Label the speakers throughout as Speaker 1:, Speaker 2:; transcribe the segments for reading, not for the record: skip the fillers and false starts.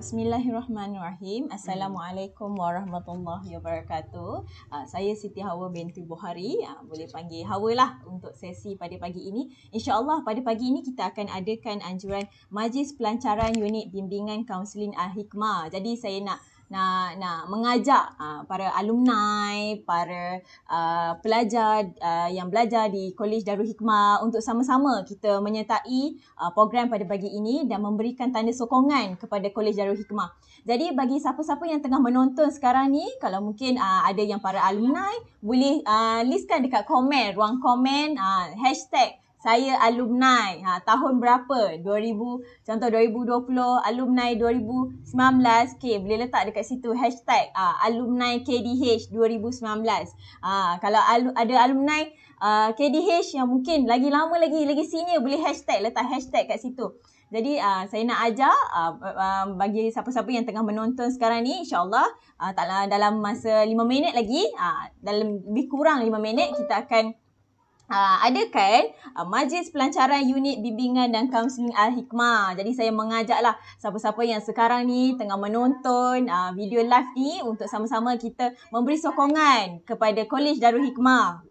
Speaker 1: Bismillahirrahmanirrahim. Assalamualaikum warahmatullahi wabarakatuh. Saya Siti Hawa binti Buhari. Boleh panggil Hawa lah untuk sesi pada pagi ini. InsyaAllah pada pagi ini kita akan adakan anjuran Majlis Pelancaran Unit Bimbingan Kaunseling Al-Hikmah. Jadi saya nak mengajak para alumni, para pelajar yang belajar di Kolej Darul Hikmah untuk sama-sama kita menyertai program pada pagi ini dan memberikan tanda sokongan kepada Kolej Darul Hikmah. Jadi bagi siapa-siapa yang tengah menonton sekarang ni, kalau mungkin ada yang para alumni, boleh listkan dekat komen, ruang komen, hashtag saya alumni tahun berapa, 2020, alumni 2019, okay, boleh letak dekat situ hashtag alumni KDH 2019. Kalau ada alumni KDH yang mungkin lagi lama lagi senior, boleh letak hashtag kat situ. Jadi saya nak ajak bagi siapa-siapa yang tengah menonton sekarang ni, insyaAllah dalam masa 5 minit lagi, dalam lebih kurang 5 minit kita akan adakan Majlis Pelancaran Unit Bimbingan dan Kaunseling Al-Hikmah. Jadi saya mengajaklah siapa-siapa yang sekarang ni tengah menonton video live ni untuk sama-sama kita memberi sokongan kepada Kolej Darul Hikmah.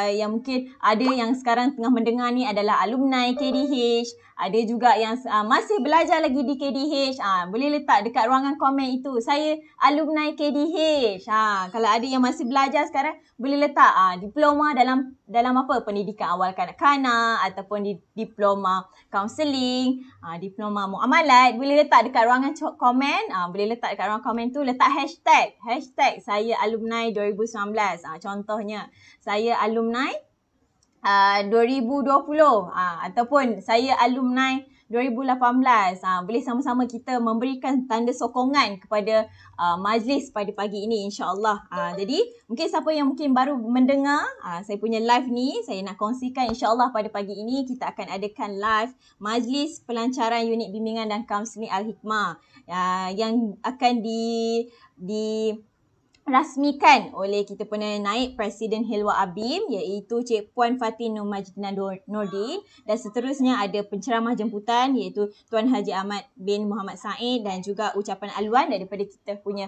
Speaker 1: Yang mungkin ada yang sekarang tengah mendengar ni adalah alumni KDH, ada juga yang masih belajar lagi di KDH. Boleh letak dekat ruangan komen itu, saya alumni KDH. Kalau ada yang masih belajar sekarang, boleh letak diploma dalam apa, pendidikan awal kanak-kanak ataupun diploma kaunseling, diploma muamalat, boleh letak dekat ruangan komen. Boleh letak dekat ruangan komen tu, letak hashtag saya alumni 2019. Contohnya saya alumni 2020 ataupun saya alumni 2018. Boleh sama-sama kita memberikan tanda sokongan kepada majlis pada pagi ini, insyaAllah. Jadi mungkin siapa yang mungkin baru mendengar saya punya live ni, saya nak kongsikan insyaAllah pada pagi ini kita akan adakan live Majlis Pelancaran Unit Bimbingan dan Kaunseling Al-Hikmah yang akan rasmikan oleh kita punya naib Presiden Hilwa Abim, iaitu Cik Puan Fatin Nur Majidina Nordin, dan seterusnya ada penceramah jemputan iaitu Tuan Haji Ahmad bin Muhammad Said dan juga ucapan aluan daripada kita punya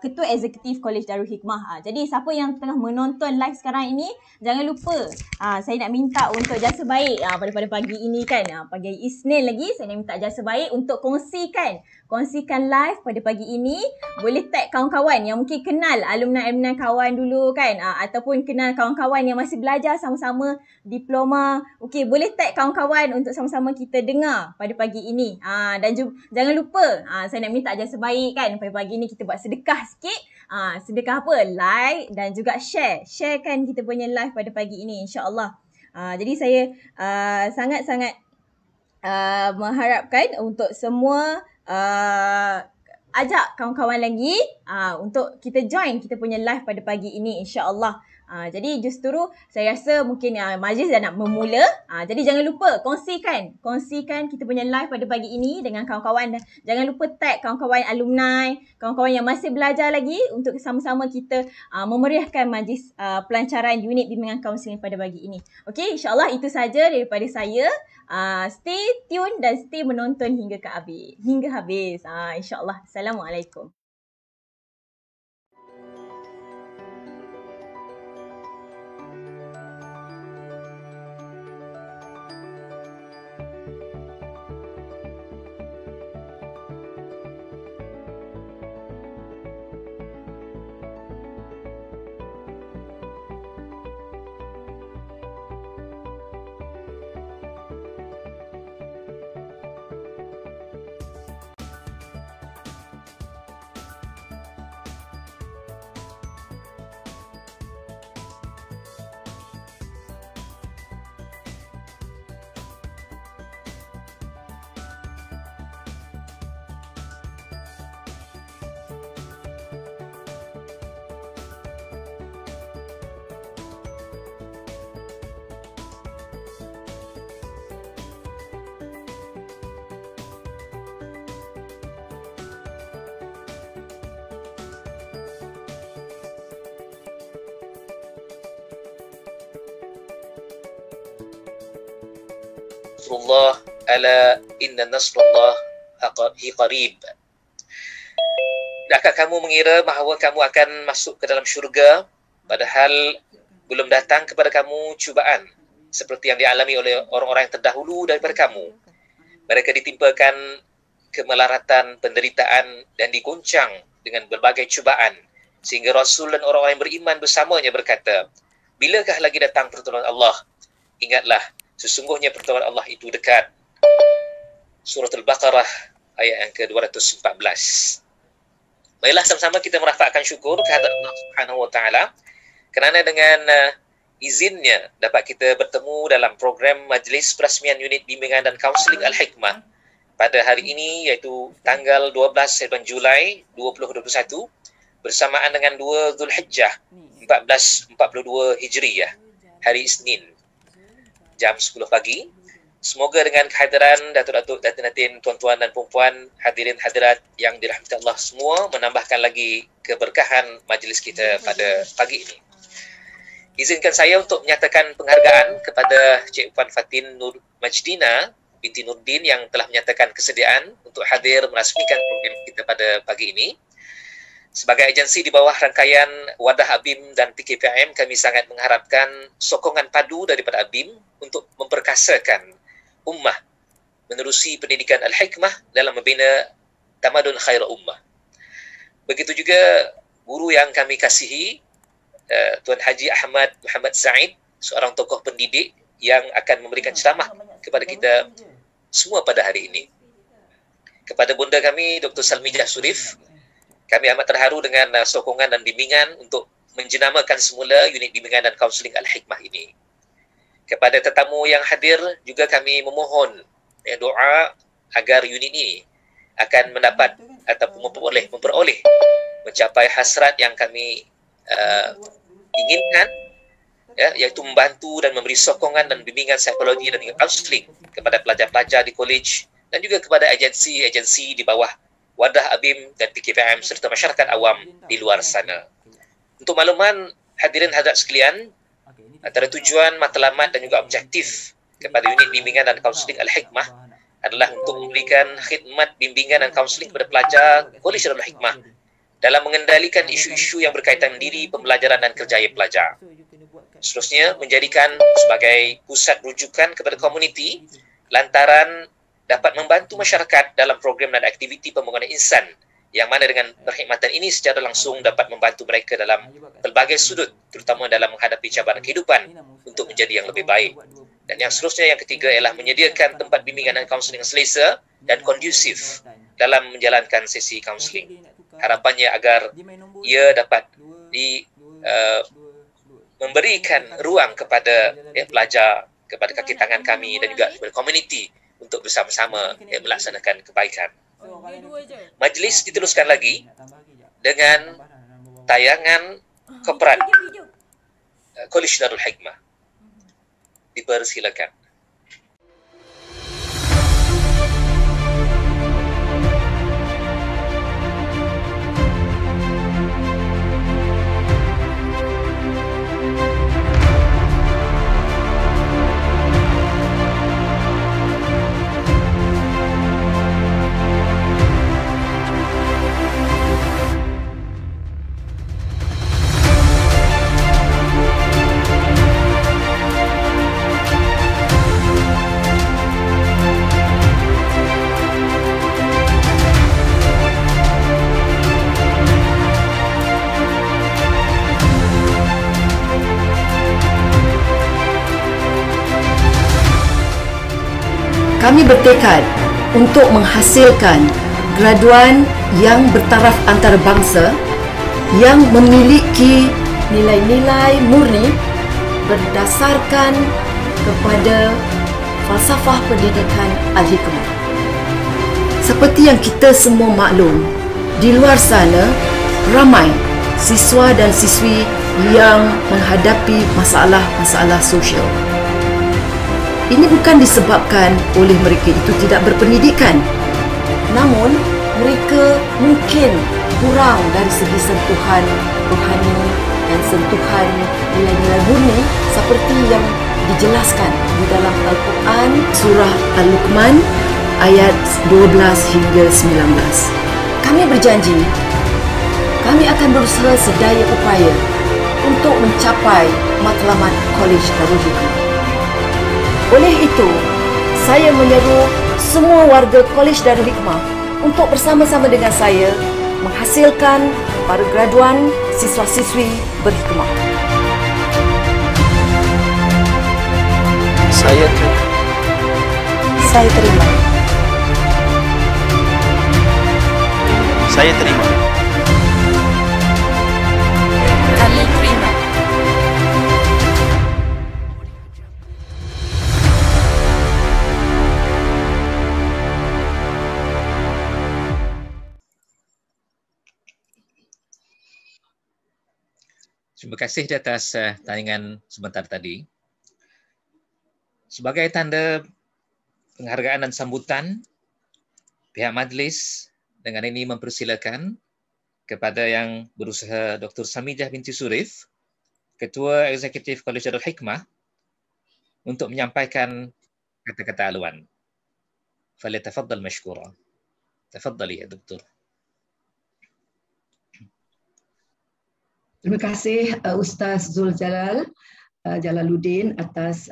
Speaker 1: Ketua Eksekutif Kolej Darul Hikmah. Jadi siapa yang tengah menonton live sekarang ini, jangan lupa saya nak minta untuk jasa baik pada pagi ini kan, pagi Isnin lagi, saya nak minta jasa baik untuk kongsikan live pada pagi ini. Boleh tag kawan-kawan yang mungkin kenal alumni kawan dulu kan, ataupun kenal kawan-kawan yang masih belajar sama-sama diploma. Okey, boleh tag kawan-kawan untuk sama-sama kita dengar pada pagi ini. Dan jangan lupa, saya nak minta jasa baik kan, pada pagi ini kita buat sedekah sikit. Sedekah apa? Like dan juga sharekan kita punya live pada pagi ini, insya-Allah. Jadi saya sangat-sangat mengharapkan untuk semua ajak kawan-kawan lagi untuk kita join kita punya live pada pagi ini, insya-Allah. Jadi justru saya rasa mungkin majlis dah nak memula. Jadi jangan lupa kongsikan kita punya live pada pagi ini dengan kawan-kawan. Jangan lupa tag kawan-kawan alumni, kawan-kawan yang masih belajar lagi untuk sama-sama kita memeriahkan Majlis Pelancaran Unit Bimbingan Kaunseling pada pagi ini. Okey, insya-Allah itu saja daripada saya. Stay tune dan stay menonton hingga habis. InsyaAllah. Assalamualaikum.
Speaker 2: Nasrullah ala inna nasrullah qarib. Adakah kamu mengira bahawa kamu akan masuk ke dalam syurga padahal belum datang kepada kamu cubaan seperti yang dialami oleh orang-orang yang terdahulu daripada kamu? Mereka ditimpakan kemelaratan, penderitaan dan diguncang dengan berbagai cubaan sehingga Rasul dan orang-orang yang beriman bersamanya berkata, bilakah lagi datang pertolongan Allah? Ingatlah, sesungguhnya pertolongan Allah itu dekat. Surah Al-Baqarah ayat yang ke-214. Baiklah, sama-sama kita merafakkan syukur kehadirat Allah Subhanahu wa taala kerana dengan izinnya dapat kita bertemu dalam program Majlis Perasmian Unit Bimbingan dan Kaunseling Al-Hikmah pada hari ini, iaitu tanggal 12 bulan Julai 2021 bersamaan dengan 2 Zulhijjah 1442 Hijriyah, hari Isnin, jam 10 pagi. Semoga dengan kehadiran datuk-datuk, datin-datin, tuan-tuan dan puan-puan, hadirin hadirat yang dirahmati Allah semua, menambahkan lagi keberkahan majlis kita pada pagi ini. Izinkan saya untuk menyatakan penghargaan kepada Cik Puan Fatin Nur Majdina binti Nurdin yang telah menyatakan kesediaan untuk hadir merasmikan program kita pada pagi ini. Sebagai agensi di bawah rangkaian Wadah ABIM dan PKPM, kami sangat mengharapkan sokongan padu daripada ABIM untuk memperkasakan ummah menerusi pendidikan Al-Hikmah dalam membina tamadun khair ummah. Begitu juga guru yang kami kasihi, Tuan Haji Ahmad Muhammad Said, seorang tokoh pendidik yang akan memberikan ceramah kepada kita semua pada hari ini. Kepada bunda kami, Dr. Salmijah Surif, kami amat terharu dengan sokongan dan bimbingan untuk menjenamakan semula unit bimbingan dan kaunseling Al-Hikmah ini. Kepada tetamu yang hadir juga kami memohon doa agar unit ini akan mendapat ataupun memperoleh mencapai hasrat yang kami inginkan, iaitu membantu dan memberi sokongan dan bimbingan psikologi dan kaunseling kepada pelajar-pelajar di kolej dan juga kepada agensi-agensi di bawah Wadah ABIM dan PKPM serta masyarakat awam di luar sana. Untuk makluman hadirin hadirat sekalian, antara tujuan, matlamat dan juga objektif kepada unit bimbingan dan kaunseling Al-Hikmah adalah untuk memberikan khidmat bimbingan dan kaunseling kepada pelajar Kolej Darul Hikmah dalam mengendalikan isu-isu yang berkaitan diri pembelajaran dan kerjaya pelajar. Seterusnya, menjadikan sebagai pusat rujukan kepada komuniti lantaran dapat membantu masyarakat dalam program dan aktiviti pembangunan insan yang mana dengan perkhidmatan ini secara langsung dapat membantu mereka dalam pelbagai sudut, terutama dalam menghadapi cabaran kehidupan untuk menjadi yang lebih baik. Dan yang seterusnya, yang ketiga, ialah menyediakan tempat bimbingan dan kaunseling yang selesa dan kondusif dalam menjalankan sesi kaunseling. Harapannya agar ia dapat memberikan ruang kepada pelajar, kepada kaki tangan kami dan juga kepada komuniti untuk bersama-sama melaksanakan kebaikan. Majlis diteruskan lagi dengan tayangan korporat Kolej Darul Hikmah. Dipersilakan.
Speaker 3: Kami bertekad untuk menghasilkan graduan yang bertaraf antarabangsa yang memiliki nilai-nilai murni berdasarkan kepada falsafah pendidikan Al-Hikmah. Seperti yang kita semua maklum, di luar sana ramai siswa dan siswi yang menghadapi masalah-masalah sosial. Ini bukan disebabkan oleh mereka itu tidak berpendidikan, namun mereka mungkin kurang dari segi sentuhan rohani dan sentuhan nilai-nilai murni seperti yang dijelaskan di dalam Al-Quran surah Al-Luqman ayat 12 hingga 19. Kami berjanji, kami akan berusaha sedaya upaya untuk mencapai matlamat Kolej Darul Hikmah. Oleh itu, saya menyeru semua warga Kolej Darul Hikmah untuk bersama-sama dengan saya menghasilkan para graduan siswa-siswi berhikmah.
Speaker 4: Saya terima.
Speaker 5: Saya terima.
Speaker 4: Saya terima.
Speaker 5: Kami terima.
Speaker 2: Terima kasih di atas tayangan sebentar tadi. Sebagai tanda penghargaan dan sambutan, pihak majlis dengan ini mempersilakan kepada yang berusaha Dr. Samijah binti Surif, Ketua Eksekutif Kolej Darul Hikmah, untuk menyampaikan kata-kata aluan. Falyatafaddal mashkura. Tafaddali ya Doktor.
Speaker 6: Terima kasih Ustaz Zul Jalaluddin atas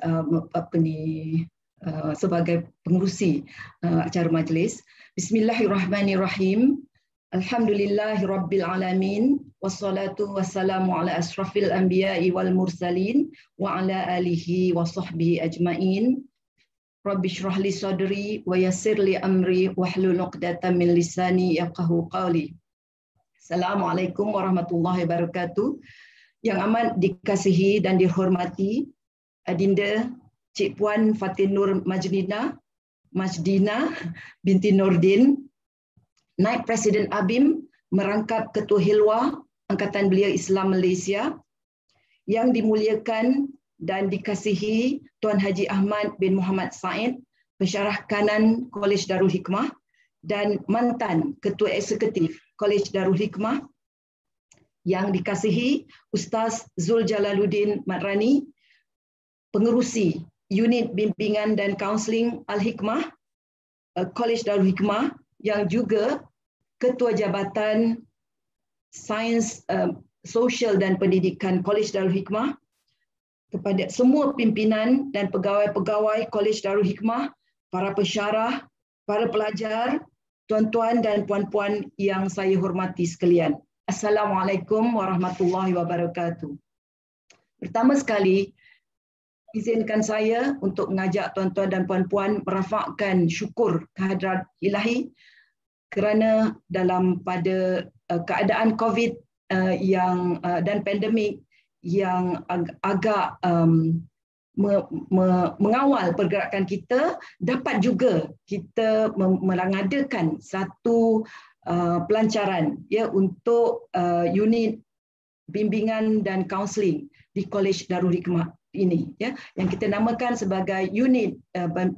Speaker 6: sebagai pengerusi acara majlis. Bismillahirrahmanirrahim. Alhamdulillahirabbil alamin wassalatu wassalamu ala asrafil anbiya'i wal mursalin wa ala alihi wa sahbihi ajmain. Rabbi shrah li sadri wa yassir li amri wahlul 'uqdatam min lisani yafqahu qawli. Assalamualaikum warahmatullahi wabarakatuh. Yang amat dikasihi dan dihormati Adinda Cik Puan Fatin Nur Majdina binti Nordin, Naib Presiden ABIM merangkap Ketua Hilwa Angkatan Belia Islam Malaysia, yang dimuliakan dan dikasihi Tuan Haji Ahmad bin Muhammad Said, Pensyarah Kanan Kolej Darul Hikmah dan mantan Ketua Eksekutif Kolej Darul Hikmah, yang dikasihi Ustaz Zul Jalaluddin Madrani, pengerusi Unit Bimbingan dan Kaunseling Al-Hikmah, Kolej Darul Hikmah, yang juga Ketua Jabatan Sains Sosial dan Pendidikan Kolej Darul Hikmah, kepada semua pimpinan dan pegawai-pegawai Kolej Darul Hikmah, para pensyarah, para pelajar, tuan-tuan dan puan-puan yang saya hormati sekalian. Assalamualaikum warahmatullahi wabarakatuh. Pertama sekali, izinkan saya untuk mengajak tuan-tuan dan puan-puan merafakkan syukur kehadrat ilahi kerana pada keadaan COVID dan pandemik yang agak mengawal pergerakan kita, dapat juga kita mengadakan satu pelancaran untuk unit bimbingan dan kaunseling di Kolej Darul Hikmah ini, yang kita namakan sebagai unit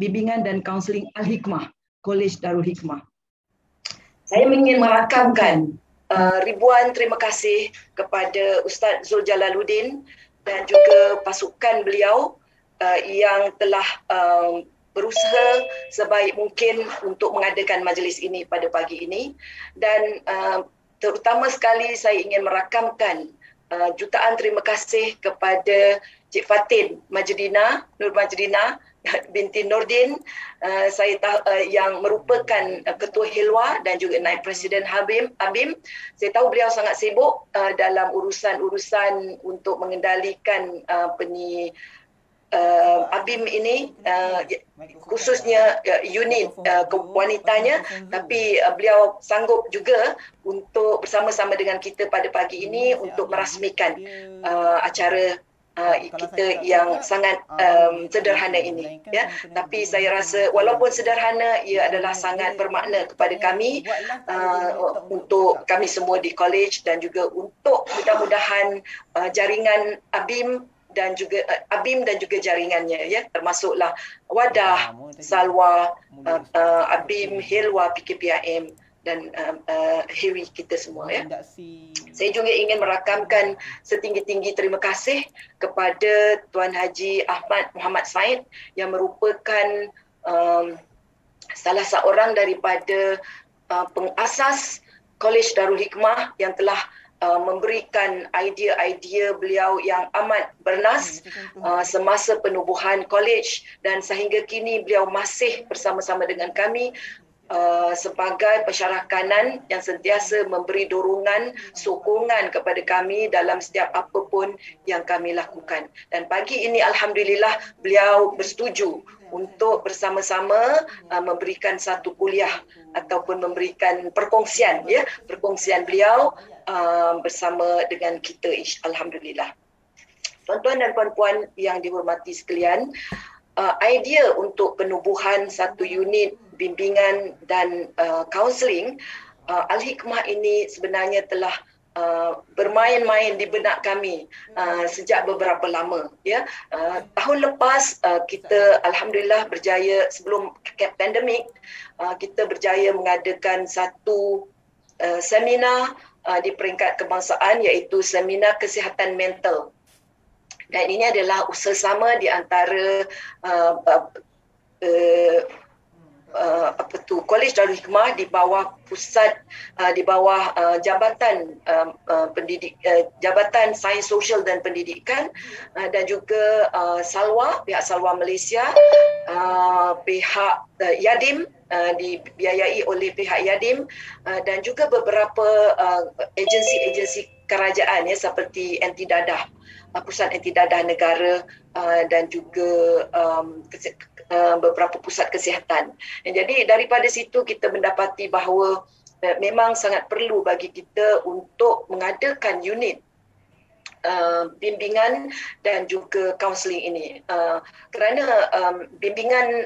Speaker 6: bimbingan dan kaunseling Al-Hikmah, Kolej Darul Hikmah. Saya ingin merakamkan ribuan terima kasih kepada Ustaz Zul Jalaluddin dan juga pasukan beliau yang telah berusaha sebaik mungkin untuk mengadakan majlis ini pada pagi ini, dan terutama sekali saya ingin merakamkan jutaan terima kasih kepada Cik Fatin Nur Majdina binti Nordin, yang merupakan Ketua Hilwa dan juga Naib Presiden ABIM. Saya tahu beliau sangat sibuk dalam urusan-urusan untuk mengendalikan ABIM ini, khususnya unit wanitanya, tapi beliau sanggup juga untuk bersama-sama dengan kita pada pagi ini untuk merasmikan acara kita yang sangat sederhana ini, tapi saya rasa walaupun sederhana, ia adalah sangat bermakna kepada kami, untuk kami semua di college, dan juga untuk mudah-mudahan jaringan ABIM dan juga jaringannya, termasuklah Wadah, Salwa, ABIM, Hilwa, PKPIM dan Hewi kita semua. Saya juga ingin merakamkan setinggi-tinggi terima kasih kepada Tuan Haji Ahmad Muhammad Said, yang merupakan salah seorang daripada pengasas Kolej Darul Hikmah yang telah memberikan idea-idea beliau yang amat bernas semasa penubuhan kolej, dan sehingga kini beliau masih bersama-sama dengan kami sebagai pensyarah kanan yang sentiasa memberi dorongan, sokongan kepada kami dalam setiap apapun yang kami lakukan. Dan pagi ini alhamdulillah beliau bersetuju untuk bersama-sama memberikan satu kuliah ataupun memberikan perkongsian beliau bersama dengan kita, alhamdulillah. Tuan-tuan dan puan-puan yang dihormati sekalian, idea untuk penubuhan satu unit bimbingan dan kaunseling Al-Hikmah ini sebenarnya telah bermain-main di benak kami sejak beberapa lama. Tahun lepas kita alhamdulillah berjaya, sebelum pandemik kita berjaya mengadakan satu seminar di peringkat kebangsaan, iaitu seminar kesihatan mental. Dan ini adalah usaha sama di antara Kolej Darul Hikmah di bawah pusat, di bawah Jabatan Jabatan Sains Sosial dan Pendidikan, dan juga Salwa, pihak Salwa Malaysia, pihak Yadim, dibiayai oleh pihak Yadim, dan juga beberapa agensi-agensi kerajaan seperti Anti Dadah, Pusat Anti Dadah Negara, dan juga beberapa pusat kesihatan. Jadi daripada situ kita mendapati bahawa memang sangat perlu bagi kita untuk mengadakan unit bimbingan dan juga kaunseling ini, kerana bimbingan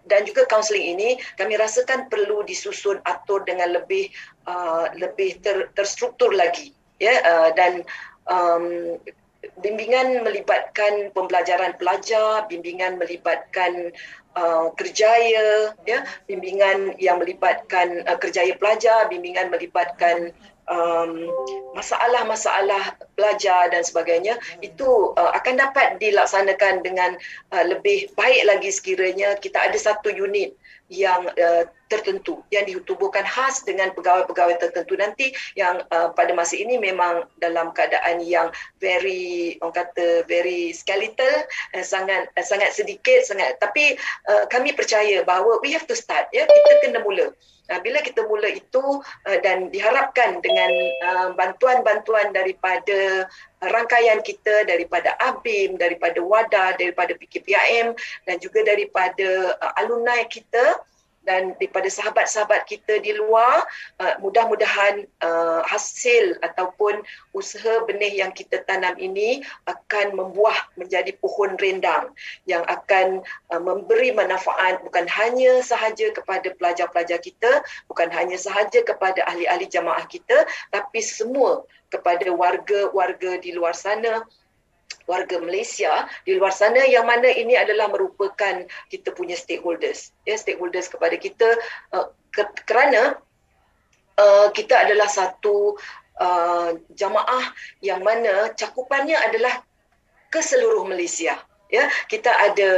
Speaker 6: dan juga kaunseling ini kami rasakan perlu disusun atur dengan lebih terstruktur lagi, dan bimbingan melibatkan pembelajaran pelajar, bimbingan melibatkan kerjaya, bimbingan yang melibatkan kerjaya pelajar, bimbingan melibatkan masalah-masalah pelajar dan sebagainya. Itu akan dapat dilaksanakan dengan lebih baik lagi sekiranya kita ada satu unit yang tertentu, yang ditubuhkan khas dengan pegawai-pegawai tertentu nanti yang pada masa ini memang dalam keadaan yang very skeletal, sangat sedikit, tapi kami percaya bahawa we have to start, kita kena mula. Bila kita mula itu dan diharapkan dengan bantuan-bantuan daripada rangkaian kita, daripada ABIM, daripada WADA, daripada PKPIM dan juga daripada alumni kita dan daripada sahabat-sahabat kita di luar, mudah-mudahan hasil ataupun usaha benih yang kita tanam ini akan membuah menjadi pohon rendang yang akan memberi manfaat bukan hanya sahaja kepada pelajar-pelajar kita, bukan hanya sahaja kepada ahli-ahli jamaah kita, tapi semua kepada warga-warga di luar sana, warga Malaysia di luar sana, yang mana ini adalah merupakan kita punya stakeholders, stakeholders kepada kita, kerana kita adalah satu jamaah yang mana cakupannya adalah ke seluruh Malaysia. Kita ada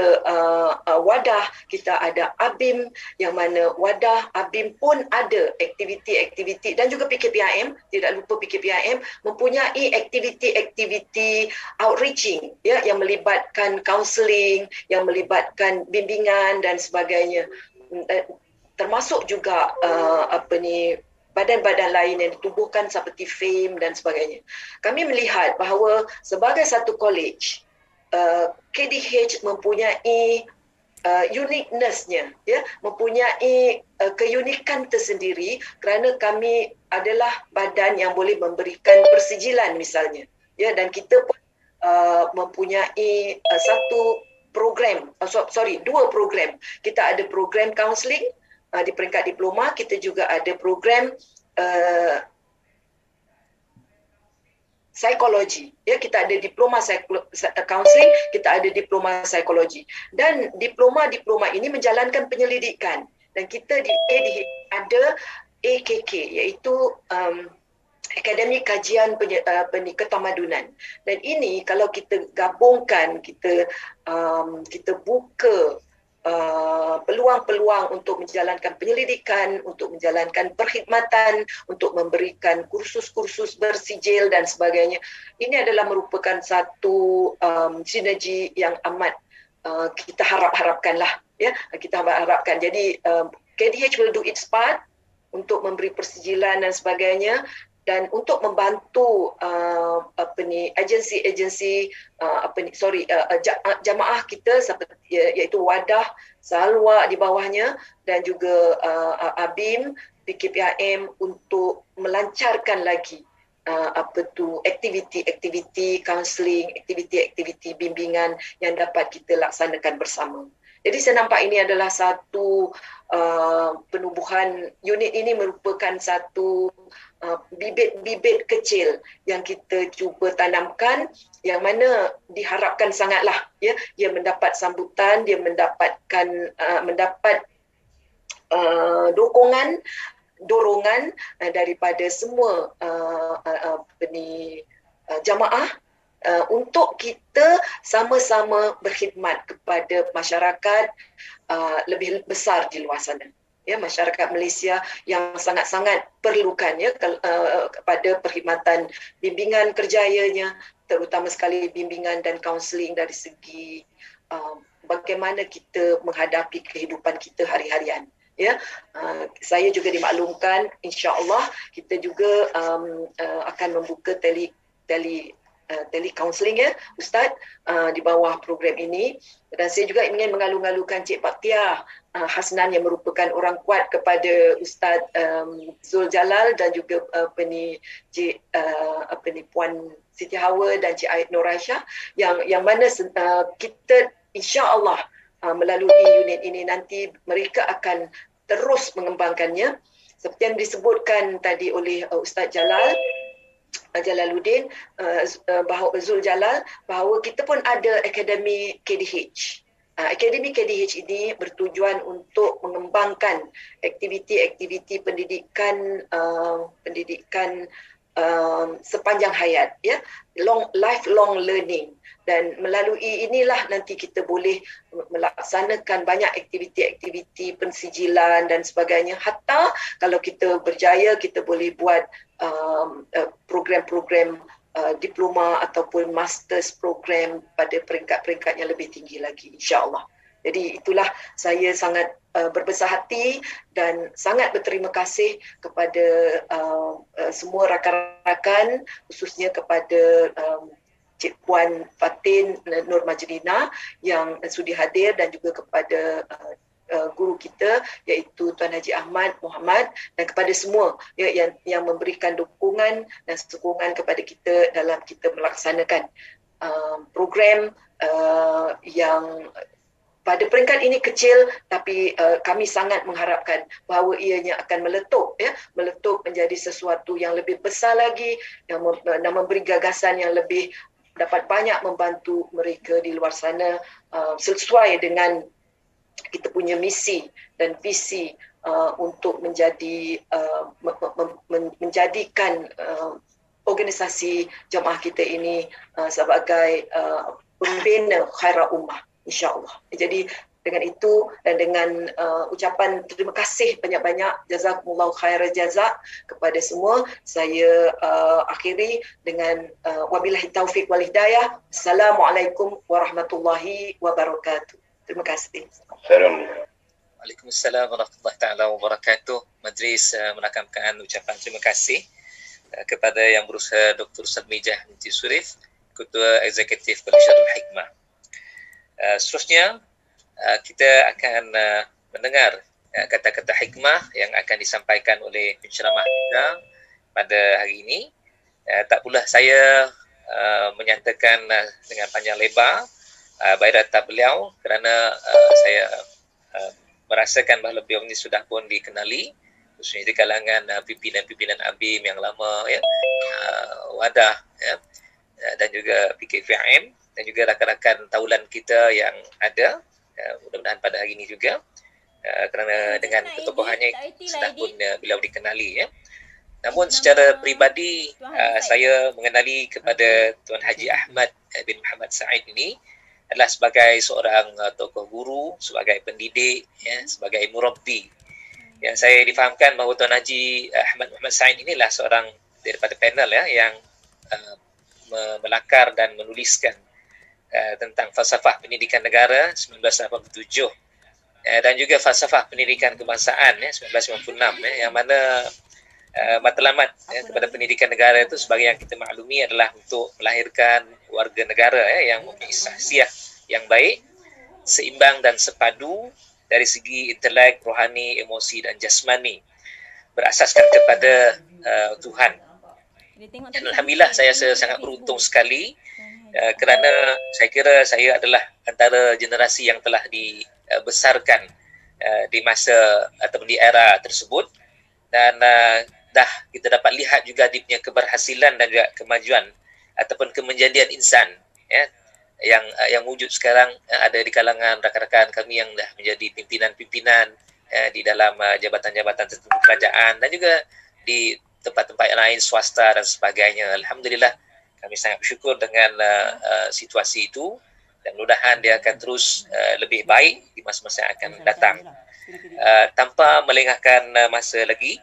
Speaker 6: WADA, kita ada ABIM, yang mana WADA, ABIM pun ada aktiviti-aktiviti, dan juga PKPIM, tidak lupa PKPIM mempunyai aktiviti-aktiviti outreaching, yang melibatkan kaunseling, yang melibatkan bimbingan dan sebagainya, termasuk juga badan-badan lain yang ditubuhkan seperti FAME dan sebagainya. Kami melihat bahawa sebagai satu kolej, KDH mempunyai uniqueness-nya, mempunyai keunikan tersendiri, kerana kami adalah badan yang boleh memberikan persijilan misalnya, dan kita pun mempunyai dua program. Kita ada program kaunseling di peringkat diploma, kita juga ada program psikologi. Kita ada diploma counseling, kita ada diploma psikologi. Dan diploma-diploma ini menjalankan penyelidikan. Dan kita di KDH ada AKK, iaitu Akademi Kajian Ketamadunan. Dan ini kalau kita gabungkan, kita buka
Speaker 4: peluang-peluang untuk menjalankan penyelidikan, untuk menjalankan perkhidmatan, untuk memberikan kursus-kursus bersijil dan sebagainya. Ini adalah merupakan satu sinergi yang amat kita harapkanlah, ya, kita harapkan. Jadi KDH will do its part untuk memberi persijilan dan sebagainya, dan untuk membantu agensi-agensi jamaah kita seperti iaitu Wadah, Salwa di bawahnya, dan juga ABIM, PKPIM untuk melancarkan lagi aktiviti-aktiviti kaunseling, aktiviti-aktiviti bimbingan yang dapat kita laksanakan bersama. Jadi saya nampak ini adalah satu penubuhan unit ini merupakan satu bibit-bibit kecil yang kita cuba tanamkan, yang mana diharapkan sangatlah, ya, dia mendapat sambutan, dia mendapatkan mendapat dorongan daripada semua jamaah untuk kita sama-sama berkhidmat kepada masyarakat lebih besar di luar sana. Ya, masyarakat Malaysia yang sangat-sangat perlukan, ya, kepada perkhidmatan bimbingan kerjayanya, terutama sekali bimbingan dan kaunseling dari segi bagaimana kita menghadapi kehidupan kita hari-harian. Ya, saya juga dimaklumkan, insya-Allah kita juga akan membuka tele counselling, ya, Ustaz, di bawah program ini. Dan saya juga ingin mengalu-alukan Cik Baktiah Hasnan yang merupakan orang kuat kepada Ustaz Zul Jalal, dan juga Puan Siti Hawa dan Cik Aid Nur Aisyah, yang mana kita insya-Allah melalui unit ini nanti mereka akan terus mengembangkannya seperti yang disebutkan tadi oleh Ustaz Jalaluddin, Zul Jalal, bahawa kita pun ada Akademi KDH. Akademi KDH ini bertujuan untuk mengembangkan aktiviti-aktiviti pendidikan sepanjang hayat, ya, lifelong learning. Dan melalui inilah nanti kita boleh melaksanakan banyak aktiviti-aktiviti pensijilan dan sebagainya. Hatta kalau kita berjaya, kita boleh buat program-program diploma ataupun masters program pada peringkat-peringkat yang lebih tinggi lagi, insya-Allah. Jadi itulah, saya sangat berbesar hati dan sangat berterima kasih kepada semua rakan-rakan, khususnya kepada Cik Puan Fatin Nur Majlina yang sudi hadir, dan juga kepada guru kita iaitu Tuan Haji Ahmad Muhammad, dan kepada semua, ya, yang memberikan dukungan dan sokongan kepada kita dalam kita melaksanakan program yang pada peringkat ini kecil, tapi kami sangat mengharapkan bahawa ianya akan meletup menjadi sesuatu yang lebih besar lagi, yang memberi gagasan yang lebih dapat banyak membantu mereka di luar sana, sesuai dengan kita punya misi dan visi untuk menjadikan organisasi jamaah kita ini sebagai pembina khairah ummah, insya-Allah. Jadi dengan itu dan dengan ucapan terima kasih banyak-banyak, jazakumullahu khairal jazak kepada semua, saya akhiri dengan wabillahi taufik wal hidayah. Assalamualaikum warahmatullahi wabarakatuh. Terima kasih.
Speaker 2: Waalaikumsalam warahmatullahi taala wabarakatuh. Majlis menakamkan ucapan terima kasih kepada Yang Berusaha Dr. Sadmijah binti Surif, Ketua Eksekutif Darul Hikmah. Seterusnya kita akan mendengar kata-kata hikmah yang akan disampaikan oleh penceramah kita pada hari ini. Tak pula saya menyatakan dengan panjang lebar biodata beliau, kerana saya merasakan bahawa beliau ini sudah pun dikenali, khususnya di kalangan pimpinan-pimpinan ABIM yang lama, ya, Wadah, ya, dan juga PKPIM, dan juga rakan-rakan taulan kita yang ada, mudah-mudahan pada hari ini juga, kerana dengan ketokohannya sudah pun beliau dikenali, ya. Namun secara peribadi saya mengenali kepada Tuan Haji Ahmad bin Muhammad Said ini adalah sebagai seorang tokoh guru, sebagai pendidik, ya, sebagai murabbi. Yang saya difahamkan bahawa Tuan Haji Ahmad Muhammad Said inilah seorang daripada panel ya yang melakar dan menuliskan tentang falsafah pendidikan negara 1987 dan juga falsafah pendidikan kebangsaan 1996 yang mana matlamat kepada pendidikan negara itu sebagai yang kita maklumi adalah untuk melahirkan warga negara yang mempunyai sahsiah yang baik, seimbang dan sepadu dari segi intelek, rohani, emosi dan jasmani, berasaskan kepada Tuhan. Dan alhamdulillah saya sangat beruntung sekali kerana saya kira saya adalah antara generasi yang telah dibesarkan di masa atau di era tersebut, dan dah kita dapat lihat juga dia punya keberhasilan dan juga kemajuan ataupun kemenjadian insan ya yang wujud sekarang ada di kalangan rakan-rakan kami yang dah menjadi pimpinan-pimpinan di dalam jabatan-jabatan tertentu kerajaan dan juga di tempat-tempat lain swasta dan sebagainya. Alhamdulillah kami sangat bersyukur dengan situasi itu dan mudah-mudahan dia akan terus lebih baik di masa-masa yang akan datang. Tanpa melengahkan masa lagi,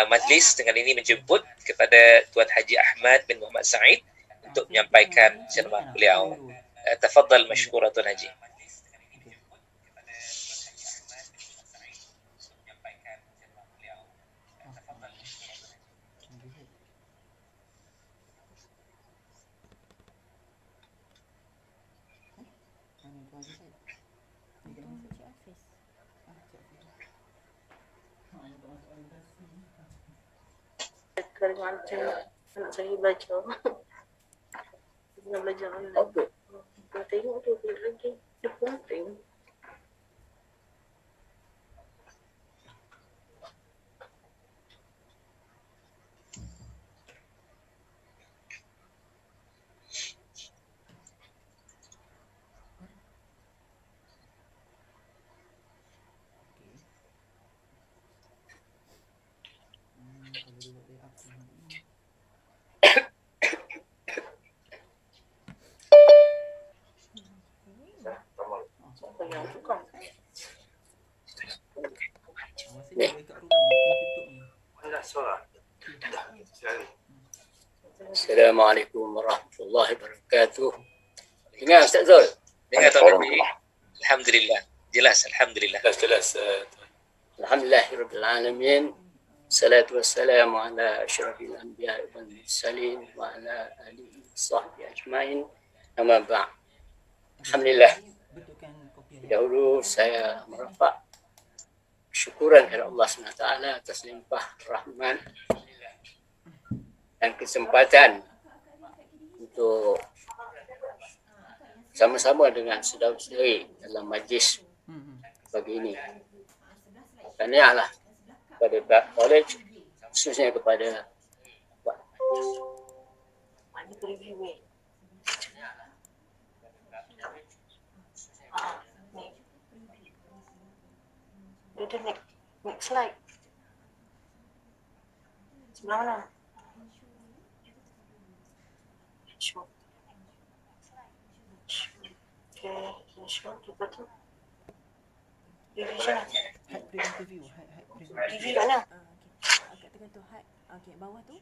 Speaker 2: majlis dengan ini menjemput kepada Tuan Haji Ahmad bin Muhammad Said untuk menyampaikan ceramah beliau. Tafadhal masykurah Tuan Haji.
Speaker 7: Macam anak saya belajar. Dia belajar online. Kita tengok tu lagi. Dia penting.
Speaker 8: Assalamualaikum warahmatullahi wabarakatuh. Dengar Ustaz Zul?
Speaker 2: Dengar Tuan Haji. Alhamdulillah. Jelas, alhamdulillah.
Speaker 8: Jelas. Alhamdulillahirabbil alamin. Salatu wassalamu ala asyrafil anbiya'i wal mursalin wa ala alihi washabbihi ajmain. Amma ba'd. Alhamdulillah. Dahulu saya merafak syukuran kepada Allah SWT atas limpah rahmat dan kesempatan untuk sama-sama dengan saudara-saudari dalam majlis pagi ini. Tahniahlah kepada pihak college, khususnya kepada
Speaker 7: next slide. Sebelah mana? Show. Okay, show kita tu. Division.
Speaker 9: Review.
Speaker 7: Review kat mana?
Speaker 9: Kat tengah tu hide. Okey, bawah tu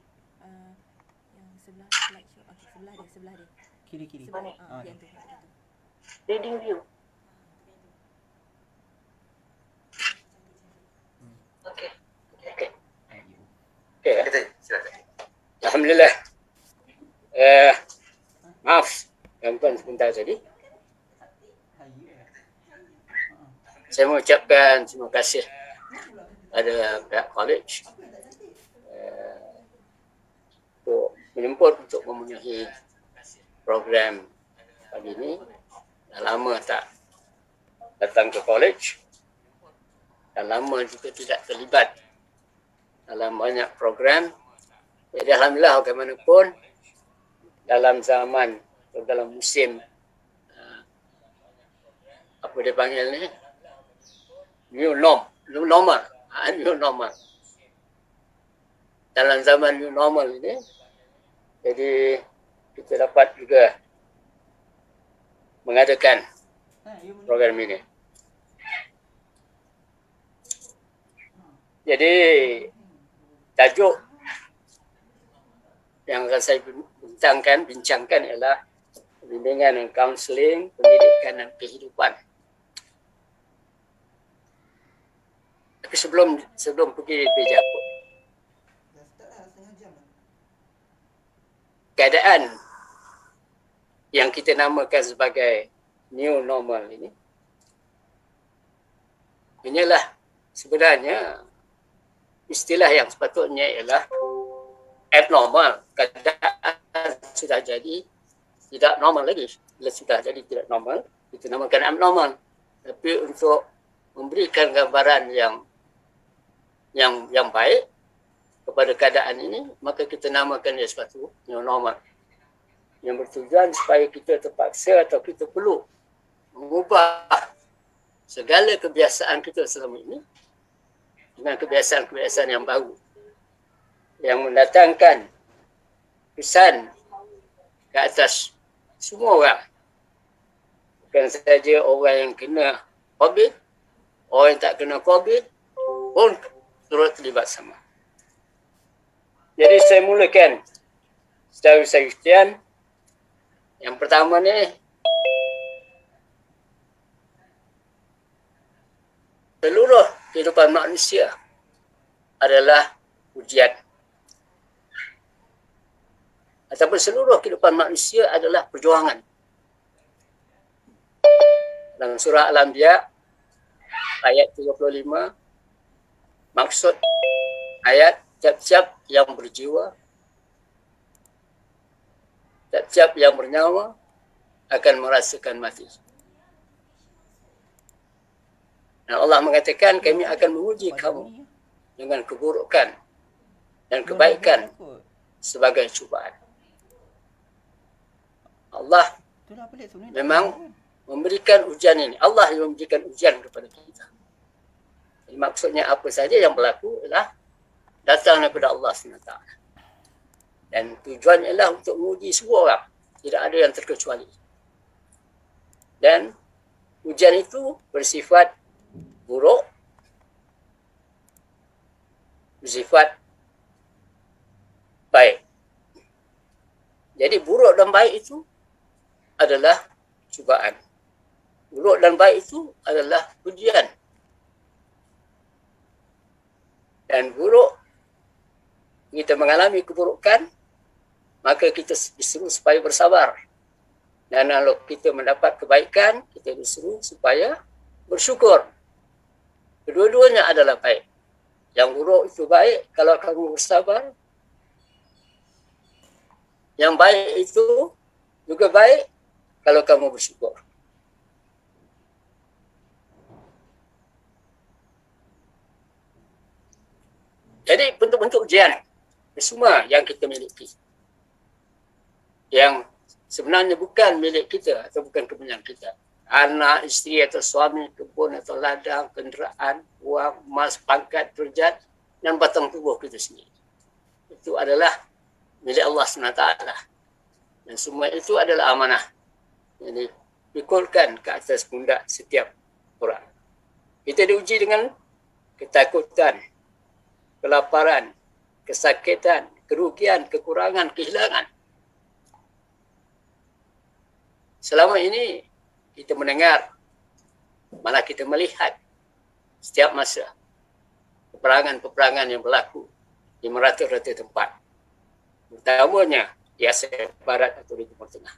Speaker 9: yang sebelah slide show. Okey, sebelah dia. Kiri.
Speaker 7: Sebelah ni.
Speaker 9: Yang tu.
Speaker 7: Reading view. Okey.
Speaker 8: silakan. Alhamdulillah. Maaf gangguan sebentar tadi. Saya mengucapkan terima kasih pada pihak college untuk menjemput untuk memenuhi program pagi ini. Dah lama tak datang ke college. Dah lama juga tidak terlibat dalam banyak program. Jadi alhamdulillah bagaimanapun dalam zaman, dalam musim apa dia panggil ni, new normal. Dalam zaman new normal ini, jadi kita dapat juga mengadakan program ini. Jadi tajuk yang akan saya bincangkan ialah bimbingan dan kaunseling, pendidikan dan kehidupan. Tapi sebelum pergi lebih jauh, keadaan yang kita namakan sebagai new normal ini, inilah sebenarnya istilah yang sepatutnya ialah abnormal. Keadaan sudah jadi tidak normal lagi. Bila sudah jadi tidak normal, kita namakan abnormal. Tapi untuk memberikan gambaran yang baik kepada keadaan ini, maka kita namakan dia suatu new normal. Yang bertujuan supaya kita terpaksa atau kita perlu mengubah segala kebiasaan kita selama ini dengan kebiasaan-kebiasaan yang baru, yang mendatangkan kesan ke atas semua orang. Bukan saja orang yang kena COVID, orang yang tak kena COVID pun turut terlibat sama. Jadi saya mulakan secara usaha-usahaan. Yang pertama ni, seluruh kehidupan manusia adalah ujian. Ataupun seluruh kehidupan manusia adalah perjuangan. Dalam surah Al-Anbiya ayat 35, maksud ayat tiap-tiap yang berjiwa, tiap-tiap yang bernyawa akan merasakan mati. Dan Allah mengatakan, kami akan menguji kamu dengan keburukan dan kebaikan sebagai cubaan. Allah memang memberikan ujian ini. Allah yang memberikan ujian kepada kita. Jadi maksudnya apa saja yang berlaku adalah datang daripada Allah SWT. Dan tujuannya adalah untuk menguji semua orang. Tidak ada yang terkecuali. Dan ujian itu bersifat buruk, bersifat baik. Jadi buruk dan baik itu adalah cubaan. Buruk dan baik itu adalah ujian. Dan buruk, kita mengalami keburukan, maka kita disuruh supaya bersabar. Dan kalau kita mendapat kebaikan, kita disuruh supaya bersyukur. Kedua-duanya adalah baik. Yang buruk itu baik kalau kamu bersabar. Yang baik itu juga baik kalau kamu bersyukur. Jadi bentuk-bentuk ujian semua yang kita miliki, yang sebenarnya bukan milik kita atau bukan kepunyaan kita. Anak, isteri atau suami, kebun atau ladang, kenderaan, wang, emas, pangkat, derajat dan batang tubuh kita sendiri. Itu adalah milik Allah SWT. Dan semua itu adalah amanah. Jadi dipikulkan ke atas pundak setiap orang. Kita diuji dengan ketakutan, kelaparan, kesakitan, kerugian, kekurangan, kehilangan. Selama ini kita mendengar, malah kita melihat setiap masa peperangan-peperangan yang berlaku di merata-rata tempat. Utamanya di Asia Barat atau di Timur Tengah.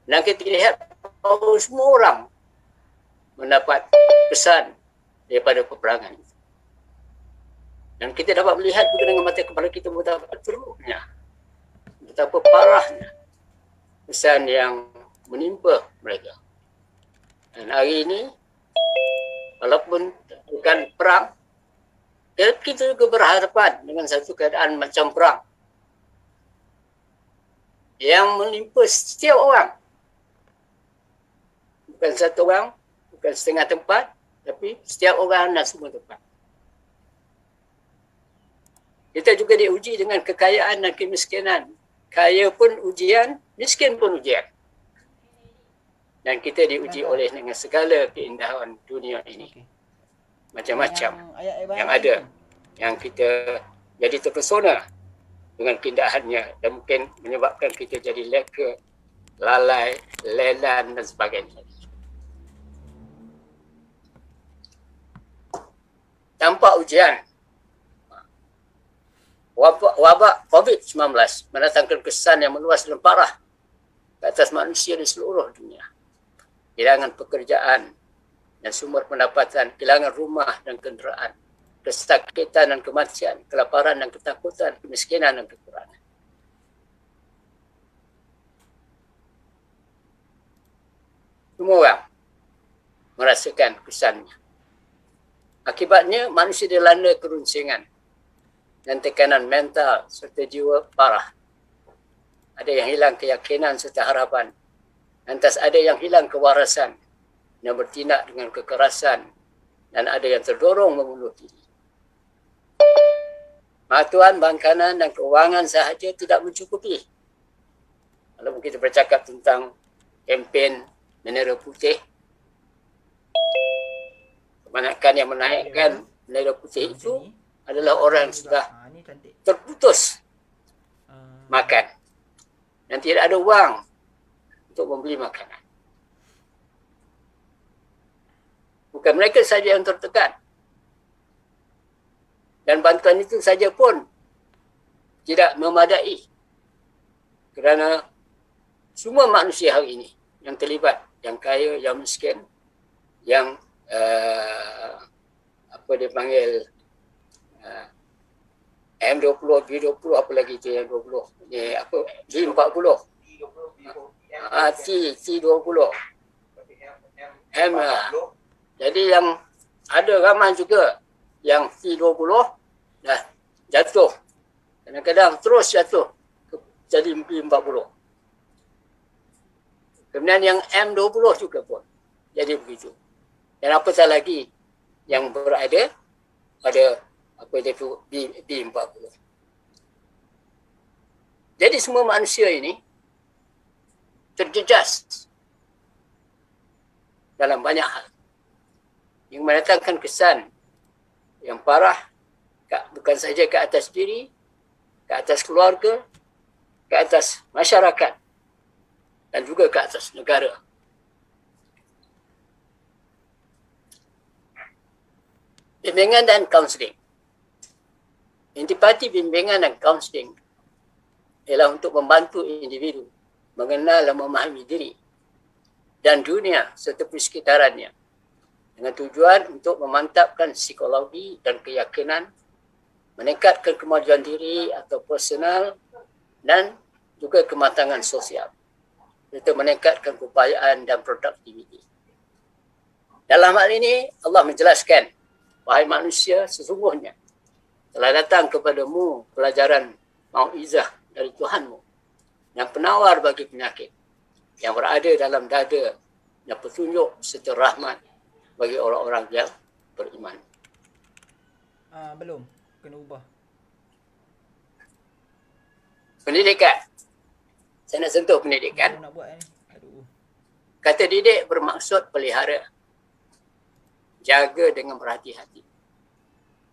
Speaker 8: Dan kita lihat bahawa semua orang mendapat kesan daripada peperangan itu. Dan kita dapat melihat juga dengan mata kepala kita betapa teruknya, betapa parahnya kesan yang menimpa mereka. Dan hari ini, walaupun bukan perang, kita juga berhadapan dengan satu keadaan macam perang yang menimpa setiap orang. Bukan satu orang, bukan setengah tempat, tapi setiap orang dan semua tempat. Kita juga diuji dengan kekayaan dan kemiskinan. Kaya pun ujian, miskin pun ujian. Dan kita diuji oleh dengan segala keindahan dunia ini. Macam-macam yang ada. Yang kita jadi terpesona dengan keindahannya dan mungkin menyebabkan kita jadi leka, lalai, lelan dan sebagainya. Tanpa ujian, wabak COVID-19 mendatangkan kesan yang meluas dan parah ke atas manusia di seluruh dunia. Kehilangan pekerjaan dan sumber pendapatan, kehilangan rumah dan kenderaan, kesakitan dan kematian, kelaparan dan ketakutan, kemiskinan dan kekurangan. Semua orang merasakan kesannya. Akibatnya manusia dilanda kerunsingan dan tekanan mental serta jiwa parah. Ada yang hilang keyakinan serta harapan. Lantas ada yang hilang kewarasan dan bertindak dengan kekerasan, dan ada yang terdorong membunuh diri. Bantuan makanan dan keuangan sahaja tidak mencukupi. Kalau kita bercakap tentang kempen bendera putih, kebanyakan yang menaikkan bendera putih itu adalah orang yang sudah terputus makan dan tidak ada wang untuk membeli makanan. Bukan mereka saja yang tertekan. Dan bantuan itu saja pun tidak memadai. Kerana semua manusia hari ini yang terlibat, yang kaya, yang miskin, yang apa dia panggil M20, B20, apa lagi itu yang 20, ni apa, B40, T20, M lah. Jadi yang ada ramai juga yang T20 dah jatuh, kadang-kadang terus jatuh jadi B40. Kemudian yang M20 juga pun jadi begitu. Dan apatah lagi yang berada pada apa itu B40. Jadi semua manusia ini terjejas dalam banyak hal yang mendatangkan kesan yang parah, bukan saja ke atas diri, ke atas keluarga, ke atas masyarakat, dan juga ke atas negara. Bimbingan dan kaunseling. Intipati bimbingan dan kaunseling ialah untuk membantu individu mengenal dan memahami diri dan dunia serta persekitarannya dengan tujuan untuk memantapkan psikologi dan keyakinan, meningkatkan kemajuan diri atau personal dan juga kematangan sosial, serta meningkatkan keupayaan dan produktiviti. Dalam hal ini, Allah menjelaskan, wahai manusia, sesungguhnya telah datang kepadamu pelajaran mau'izah dari Tuhanmu yang penawar bagi penyakit, yang berada dalam dada dan petunjuk serta rahmat bagi orang-orang yang beriman.
Speaker 10: Belum, kena ubah.
Speaker 8: Pendidikan. Saya nak sentuh pendidikan.
Speaker 10: Nak buat ni. Aduh.
Speaker 8: Kata didik bermaksud pelihara, jaga dengan berhati-hati,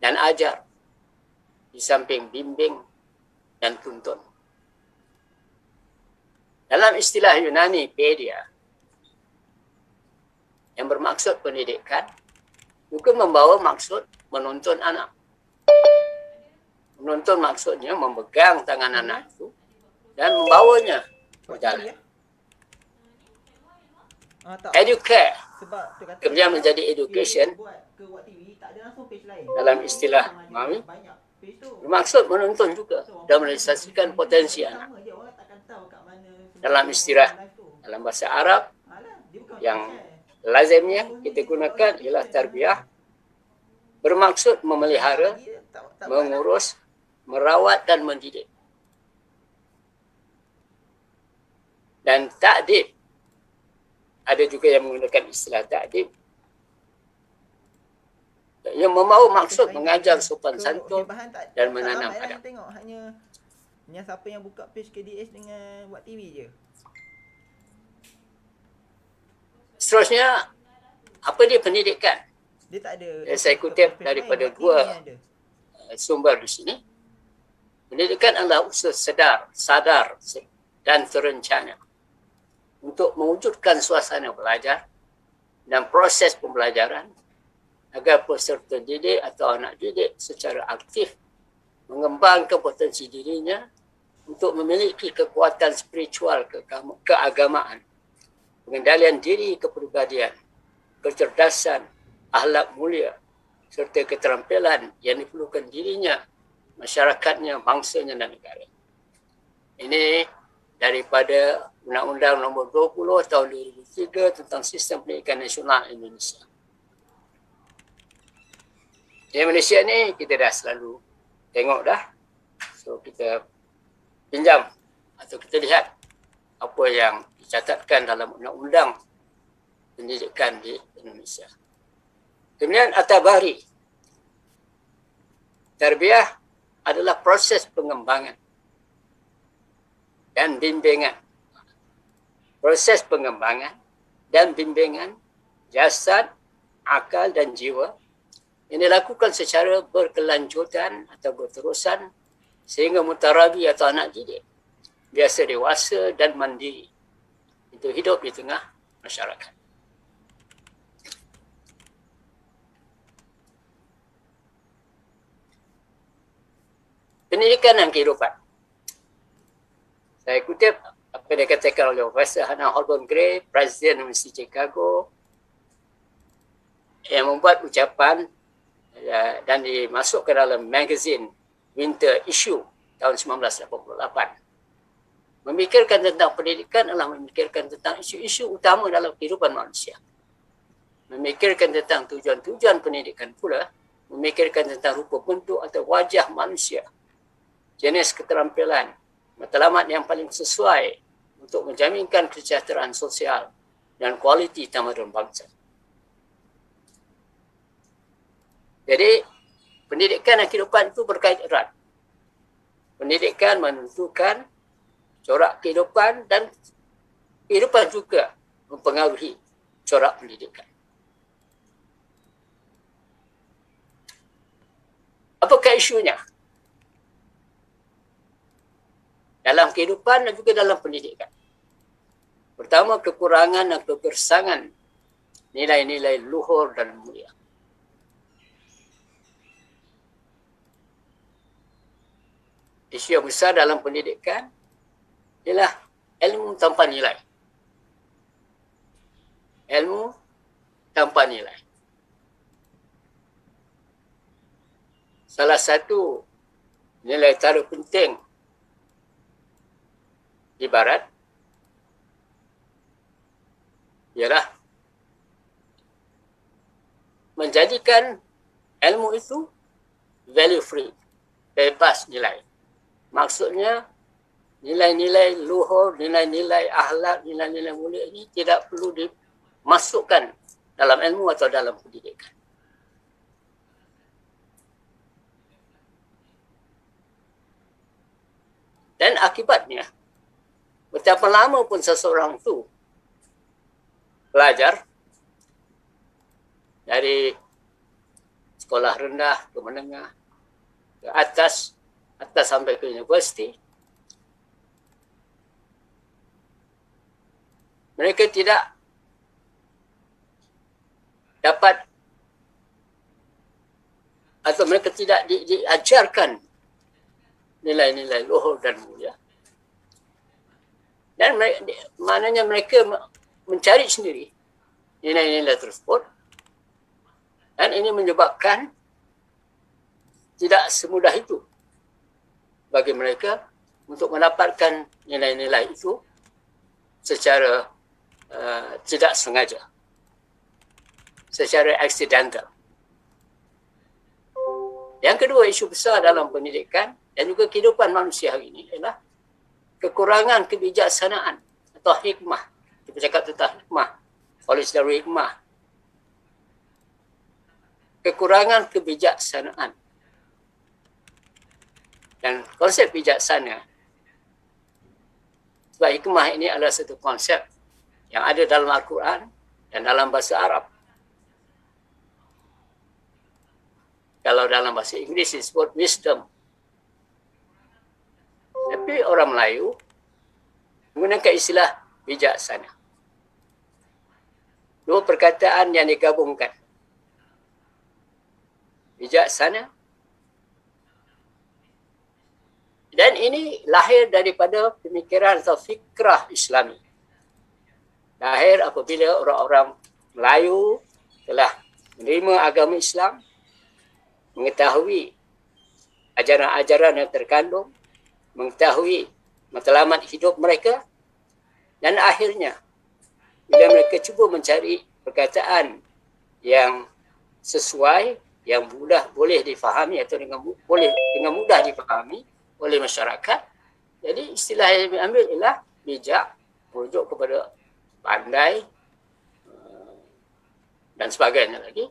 Speaker 8: dan ajar di samping bimbing dan tuntun. Dalam istilah Yunani, pedia, yang bermaksud pendidikan, juga membawa maksud menuntun anak. Menuntun maksudnya memegang tangan anak itu dan membawanya berjalan. Educate kemudian menjadi education dalam istilah Mami bermaksud menuntun juga dan merealisasikan potensi anak. Dalam istilah dalam bahasa Arab yang lazimnya kita gunakan ialah tarbiyah, bermaksud memelihara, mengurus, merawat dan mendidik. Dan ta'dib, ada juga yang menggunakan istilah ta'dib yang membawa maksud mengajar sopan santun dan menanam adab.
Speaker 10: Tengok hanya siapa yang buka page KDH dengan buat TV je.
Speaker 8: Seterusnya, apa dia pendidikan?
Speaker 10: Dia tak ada.
Speaker 8: Saya kutip daripada dua sumber di sini. Pendidikan adalah usaha sadar dan terencana untuk mewujudkan suasana belajar dan proses pembelajaran agar peserta didik atau anak didik secara aktif mengembangkan potensi dirinya untuk memiliki kekuatan spiritual keagamaan, pengendalian diri kepribadian, kecerdasan, akhlak mulia serta keterampilan yang diperlukan dirinya, masyarakatnya, bangsanya dan negara. Ini daripada Undang-Undang Nombor 20 tahun 2003 tentang Sistem Pendidikan Nasional Indonesia. Di Malaysia ni kita dah selalu tengok dah. So kita pinjam atau kita lihat apa yang dicatatkan dalam Undang-Undang Pendidikan di Indonesia. Kemudian At-Tabari. Tarbiyah adalah proses pengembangan dan bimbingan. Proses pengembangan dan bimbingan jasad, akal dan jiwa yang dilakukan secara berkelanjutan atau berterusan sehingga mutarabi atau anak didik biasa dewasa dan mandiri itu hidup di tengah masyarakat. Pendidikan dan kehidupan. Saya kutip apa yang dikatakan oleh Profesor Hannah Holborn Gray, Presiden Universiti Chicago, yang membuat ucapan dan dimasukkan dalam magazine Winter Issue tahun 1988. Memikirkan tentang pendidikan adalah memikirkan tentang isu-isu utama dalam kehidupan manusia. Memikirkan tentang tujuan-tujuan pendidikan pula, memikirkan tentang rupa bentuk atau wajah manusia, jenis keterampilan, matlamat yang paling sesuai untuk menjaminkan kesejahteraan sosial dan kualiti tamadun bangsa. Jadi, pendidikan dan kehidupan itu berkait erat. Pendidikan menentukan corak kehidupan dan kehidupan juga mempengaruhi corak pendidikan. Apakah isunya? Dalam kehidupan dan juga dalam pendidikan. Pertama, kekurangan dan kegersangan nilai-nilai luhur dan mulia. Isu yang besar dalam pendidikan ialah ilmu tanpa nilai. Ilmu tanpa nilai. Salah satu nilai tara penting di Barat ialah menjadikan ilmu itu value free, bebas nilai. Maksudnya nilai-nilai luhur, nilai-nilai akhlak, nilai-nilai mulia ini tidak perlu dimasukkan dalam ilmu atau dalam pendidikan. Dan akibatnya, betapa lama pun seseorang itu belajar dari sekolah rendah ke menengah, ke atas sampai ke universiti, mereka tidak dapat atau mereka tidak diajarkan nilai-nilai luhur dan mulia. Dan maknanya mereka mencari sendiri nilai-nilai tersebut. Dan ini menyebabkan tidak semudah itu bagi mereka untuk mendapatkan nilai-nilai itu secara tidak sengaja, secara accidental. Yang kedua, isu besar dalam pendidikan dan juga kehidupan manusia hari ini ialah kekurangan kebijaksanaan atau hikmah. Kita cakap tentang hikmah, College Darul Hikmah. Kekurangan kebijaksanaan. Dan konsep bijaksana, sebab hikmah ini adalah satu konsep yang ada dalam Al-Quran dan dalam bahasa Arab. Kalau dalam bahasa Inggeris disebut wisdom. Tapi orang Melayu menggunakan istilah bijaksana. Dua perkataan yang digabungkan. Bijaksana. Dan ini lahir daripada pemikiran atau fikrah Islami. Lahir apabila orang-orang Melayu telah menerima agama Islam, mengetahui ajaran-ajaran yang terkandung, mengetahui matlamat hidup mereka, dan akhirnya bila mereka cuba mencari perkataan yang sesuai, yang mudah boleh difahami atau dengan mudah difahami oleh masyarakat. Jadi istilah yang diambil ialah bijak, merujuk kepada pandai dan sebagainya lagi.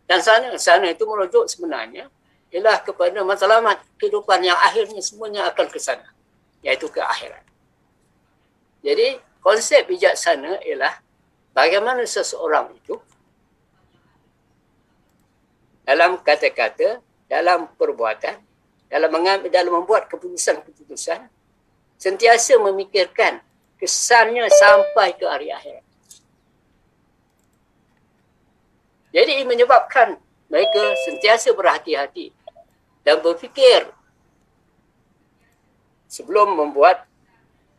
Speaker 8: Dan sana itu merujuk sebenarnya ialah kepada matlamat kehidupan yang akhirnya semuanya akan ke sana, iaitu ke akhirat. Jadi konsep bijaksana ialah bagaimana seseorang itu dalam kata-kata, dalam perbuatan, dalam membuat keputusan-keputusan, sentiasa memikirkan kesannya sampai ke hari akhirat. Jadi menyebabkan mereka sentiasa berhati-hati dan berfikir sebelum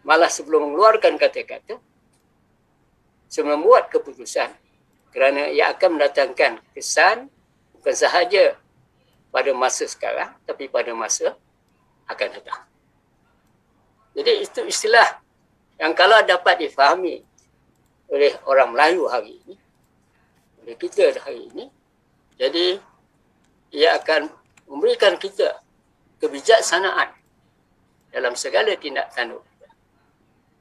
Speaker 8: mengeluarkan kata-kata, sebelum membuat keputusan, kerana ia akan mendatangkan kesan bukan sahaja pada masa sekarang, tapi pada masa akan datang. Jadi itu istilah yang kalau dapat difahami oleh orang Melayu hari ini, oleh kita hari ini, jadi ia akan memberikan kita kebijaksanaan dalam segala tindak tanduk.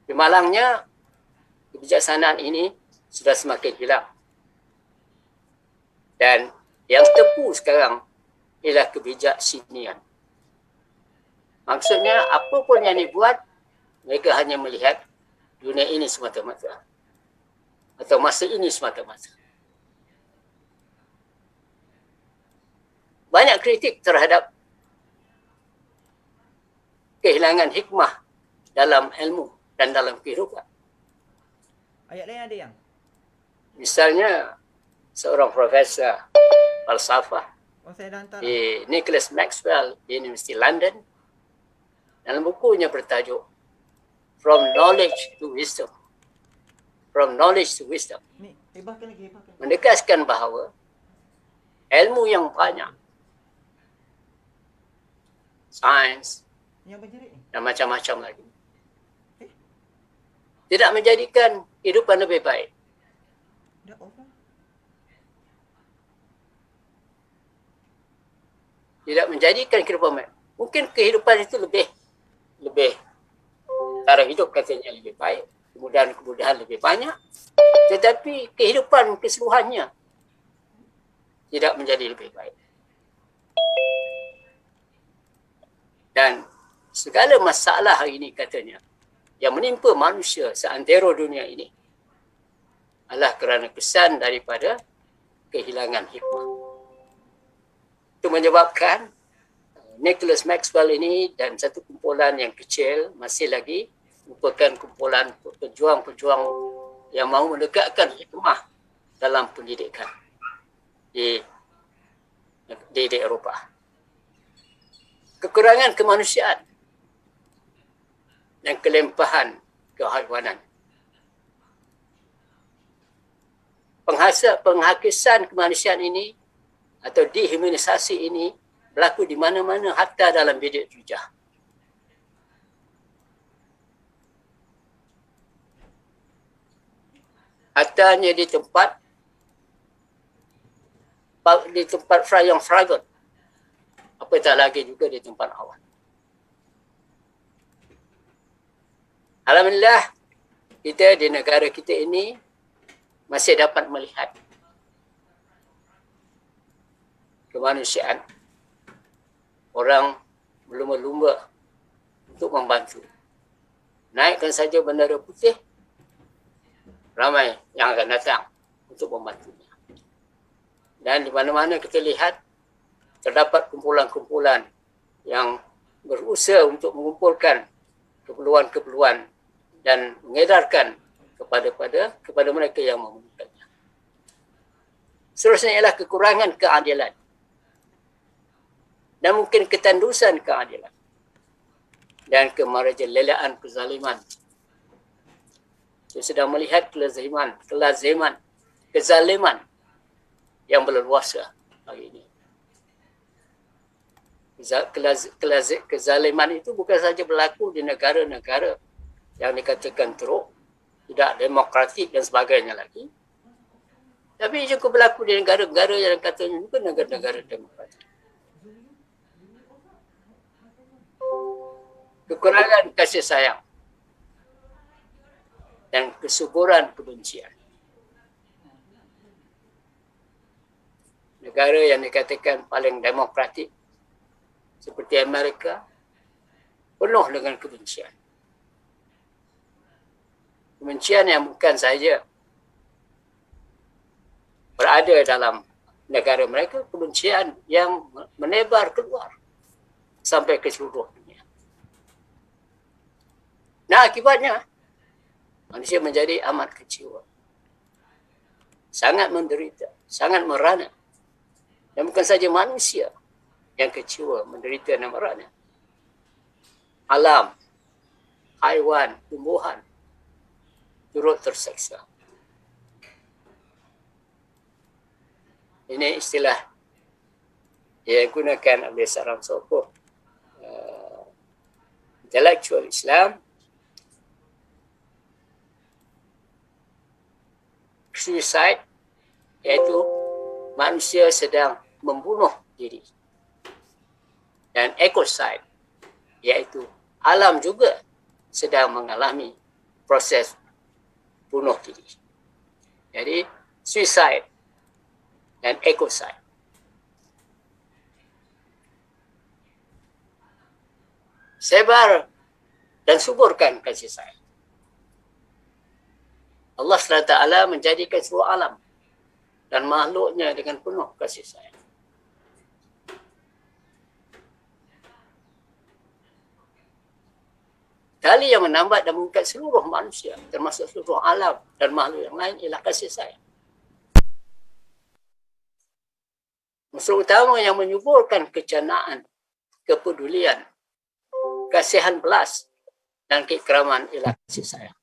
Speaker 8: Malangnya kebijaksanaan ini sudah semakin hilang. Dan yang tepu sekarang ialah kebijaksinian. Maksudnya apa pun yang dibuat, mereka hanya melihat dunia ini semata-mata. Atau masa ini semata-mata. Banyak kritik terhadap kehilangan hikmah dalam ilmu dan dalam kehidupan.
Speaker 10: Ayat lain ada yang?
Speaker 8: Misalnya, seorang profesor falsafah
Speaker 10: Saya dah hantar
Speaker 8: di Nicholas Maxwell di Universiti London, dalam bukunya bertajuk From Knowledge to Wisdom. From Knowledge to Wisdom.
Speaker 10: Ni, hebahkan lagi, hebahkan.
Speaker 8: Menegaskan bahawa ilmu yang banyak, sains
Speaker 10: Yang berjerit ni?
Speaker 8: dan macam-macam lagi, tidak menjadikan kehidupan lebih baik.
Speaker 10: Dah off lah.
Speaker 8: Tidak menjadikan kehidupan baik. Mungkin kehidupan itu lebih cara hidup katanya lebih baik, kemudahan-kemudahan lebih banyak, tetapi kehidupan keseluruhannya tidak menjadi lebih baik. Dan segala masalah hari ini katanya yang menimpa manusia seantero dunia ini adalah kerana kesan daripada kehilangan hikmah. Itu menyebabkan Nicholas Maxwell ini dan satu kumpulan yang kecil masih lagi merupakan kumpulan pejuang-pejuang yang mahu menegakkan hikmah dalam pendidikan di Eropah. Kekurangan kemanusiaan dan kelimpahan kehaiwanan. Penghakisan kemanusiaan ini atau dehumanisasi ini berlaku di mana-mana, hatta dalam bidik rujah. Hatanya di tempat yang fragot. Apatah lagi juga di tempat awam. Alhamdulillah, kita di negara kita ini masih dapat melihat kemanusiaan. Orang berlumba-lumba untuk membantu. Naikkan saja bendera putih, ramai yang akan datang untuk membantunya. Dan di mana-mana kita lihat terdapat kumpulan-kumpulan yang berusaha untuk mengumpulkan keperluan-keperluan dan mengedarkan kepada mereka yang memerlukannya. Seterusnya ialah kekurangan keadilan dan mungkin ketandusan keadilan dan kemerajalela kezaliman. Saya sedang melihat kezaliman yang berleluasa hari ini. Kezaliman itu bukan saja berlaku di negara-negara yang dikatakan teruk, tidak demokratik dan sebagainya lagi. Tapi juga berlaku di negara-negara yang katanya bukan negara-negara demokratik. Kekurangan kasih sayang dan kesuburan kebencian. Negara yang dikatakan paling demokratik seperti Amerika penuh dengan kebencian. Kebencian yang bukan saja berada dalam negara mereka, kebencian yang menebar keluar sampai ke seluruh dunia. Nah, akibatnya manusia menjadi amat kecewa, sangat menderita, sangat merana. Dan bukan saja manusia yang kecewa, menderita dan merana. Alam, haiwan, tumbuhan turut terseksa. Ini istilah yang digunakan oleh seorang tokoh intelektual Islam, suicide, iaitu manusia sedang membunuh diri. Dan ecocide, iaitu alam juga sedang mengalami proses bunuh diri. Jadi suicide dan ecocide. Sebar dan suburkan kasih sayang. Allah SWT menjadikan seluruh alam dan makhluknya dengan penuh kasih sayang. Tali yang menambat dan mengikat seluruh manusia, termasuk seluruh alam dan makhluk yang lain, ialah kasih sayang. Unsur utama yang menyuburkan kecanaan, kepedulian, kasihan belas dan keikraman ialah kasih sayang.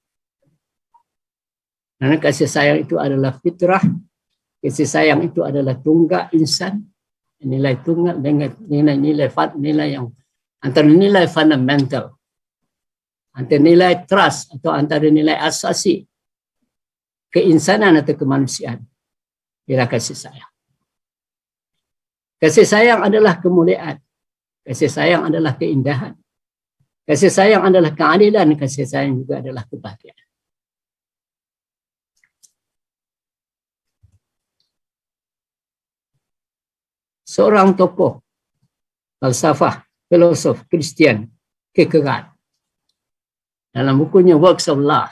Speaker 8: Karena kasih sayang itu adalah fitrah, kasih sayang itu adalah tunggak insan, nilai tunggal dengan nilai yang antara nilai fundamental, antara nilai trust atau antara nilai asasi keinsanan atau kemanusiaan ialah kasih sayang. Kasih sayang adalah kemuliaan, kasih sayang adalah keindahan, kasih sayang adalah keadilan, kasih sayang juga adalah kebahagiaan. Seorang tokoh falsafah, filosof Kristian, Kierkegaard, dalam bukunya Works of Love,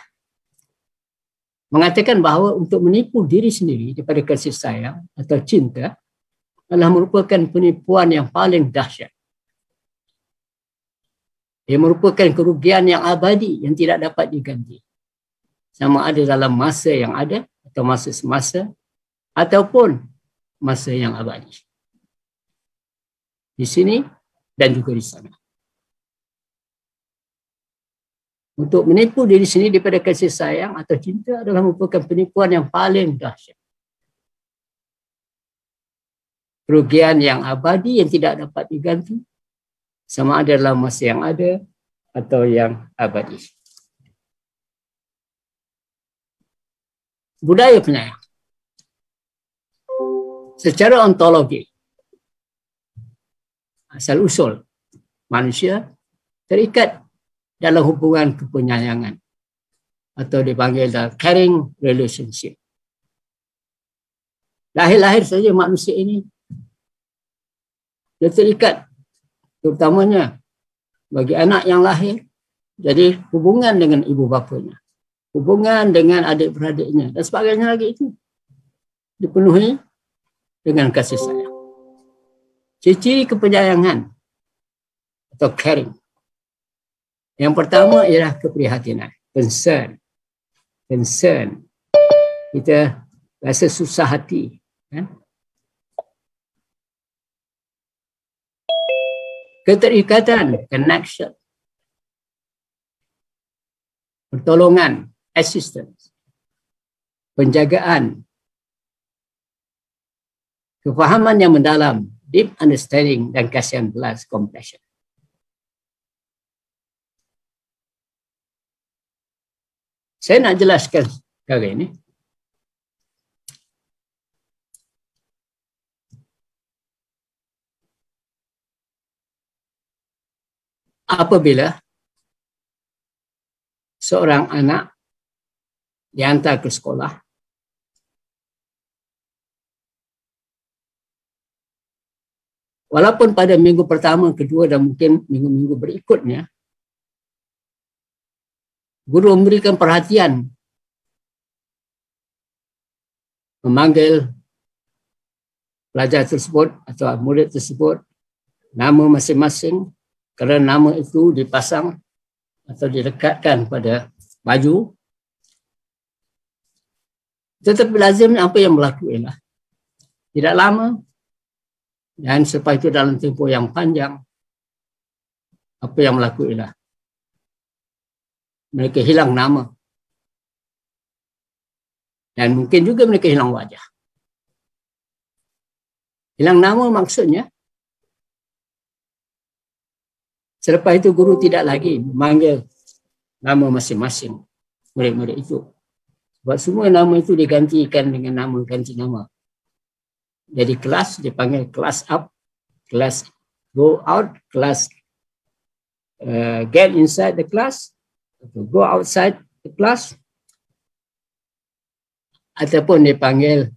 Speaker 8: mengatakan bahawa untuk menipu diri sendiri daripada kasih sayang atau cinta adalah merupakan penipuan yang paling dahsyat. Ia merupakan kerugian yang abadi yang tidak dapat diganti. Sama ada dalam masa yang ada atau masa semasa ataupun masa yang abadi. Di sini dan juga di sana. Untuk menipu diri sendiri daripada kasih sayang atau cinta adalah merupakan penipuan yang paling dahsyat. Kerugian yang abadi yang tidak dapat diganti, sama ada dalam masa yang ada atau yang abadi. Budaya penyayang. Secara ontologi, asal-usul manusia terikat dalam hubungan kepenyayangan atau dipanggil dalam caring relationship. Lahir-lahir saja manusia ini dia terikat, terutamanya bagi anak yang lahir, jadi hubungan dengan ibu bapanya, hubungan dengan adik-beradiknya dan sebagainya lagi itu. dipenuhi dengan kasih sayang. Ciri-ciri kepercayangan atau caring. Yang pertama ialah keprihatinan, concern. Kita rasa susah hati, kan? Keterikatan, connection. Pertolongan, assistance. Penjagaan. Kefahaman yang mendalam, deep understanding dan kasihan belas, compassion. Saya nak jelaskan sekarang ini. Apabila seorang anak dihantar ke sekolah, walaupun pada minggu pertama, kedua dan mungkin minggu-minggu berikutnya, guru memberikan perhatian, memanggil pelajar tersebut atau murid tersebut nama masing-masing, kerana nama itu dipasang atau dilekatkan pada baju. Tetapi lazimnya apa yang berlaku ialah tidak lama dan selepas itu dalam tempoh yang panjang, apa yang berlaku ialah mereka hilang nama. Dan mungkin juga mereka hilang wajah. Hilang nama maksudnya, selepas itu guru tidak lagi memanggil nama masing-masing murid-murid itu. Sebab semua nama itu digantikan dengan nama ganti nama. Jadi kelas dipanggil class up, class go out, class get inside the class, go outside the class, ataupun dipanggil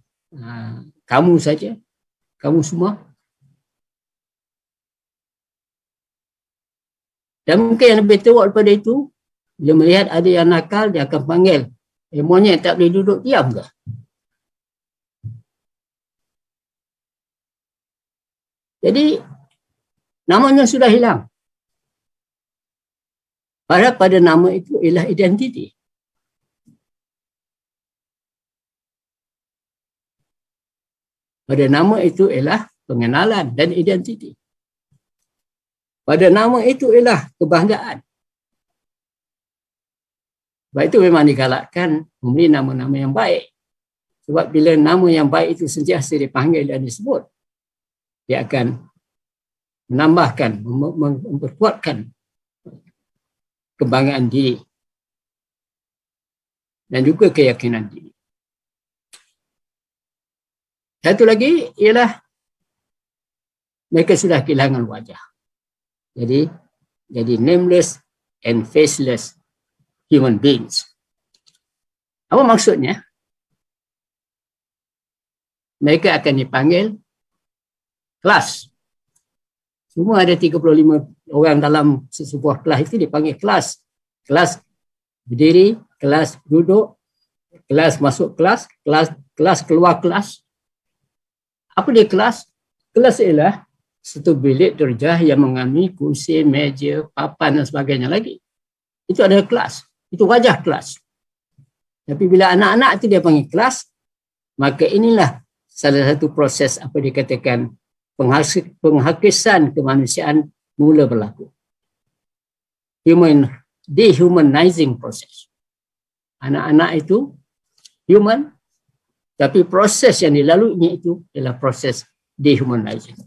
Speaker 8: kamu saja, kamu semua. Dan mungkin yang lebih teruk daripada itu, bila melihat ada yang nakal, dia akan panggil, monyet tak boleh duduk diam ke? Jadi, namanya sudah hilang. Padahal pada nama itu ialah identiti. Pada nama itu ialah pengenalan dan identiti. Pada nama itu ialah kebanggaan. Sebab itu memang digalakkan memberi nama-nama yang baik. Sebab bila nama yang baik itu sentiasa dipanggil dan disebut, dia akan menambahkan, memperkuatkan kebanggaan diri dan juga keyakinan diri. Satu lagi ialah mereka sudah kehilangan wajah. Jadi nameless and faceless human beings. Apa maksudnya? Mereka akan dipanggil kelas. Semua ada 35 orang dalam sebuah kelas itu dipanggil kelas. Kelas berdiri, kelas duduk, kelas masuk kelas, kelas keluar kelas. Apa dia kelas? Kelas ialah satu bilik darjah yang mengandungi kursi, meja, papan dan sebagainya lagi. Itu adalah kelas. Itu wajah kelas. Tapi bila anak-anak itu dia panggil kelas, maka inilah salah satu proses apa dikatakan penghakisan kemanusiaan mula berlaku. Dehumanizing process. Anak-anak itu human, tapi proses yang dilaluinya itu adalah proses dehumanizing.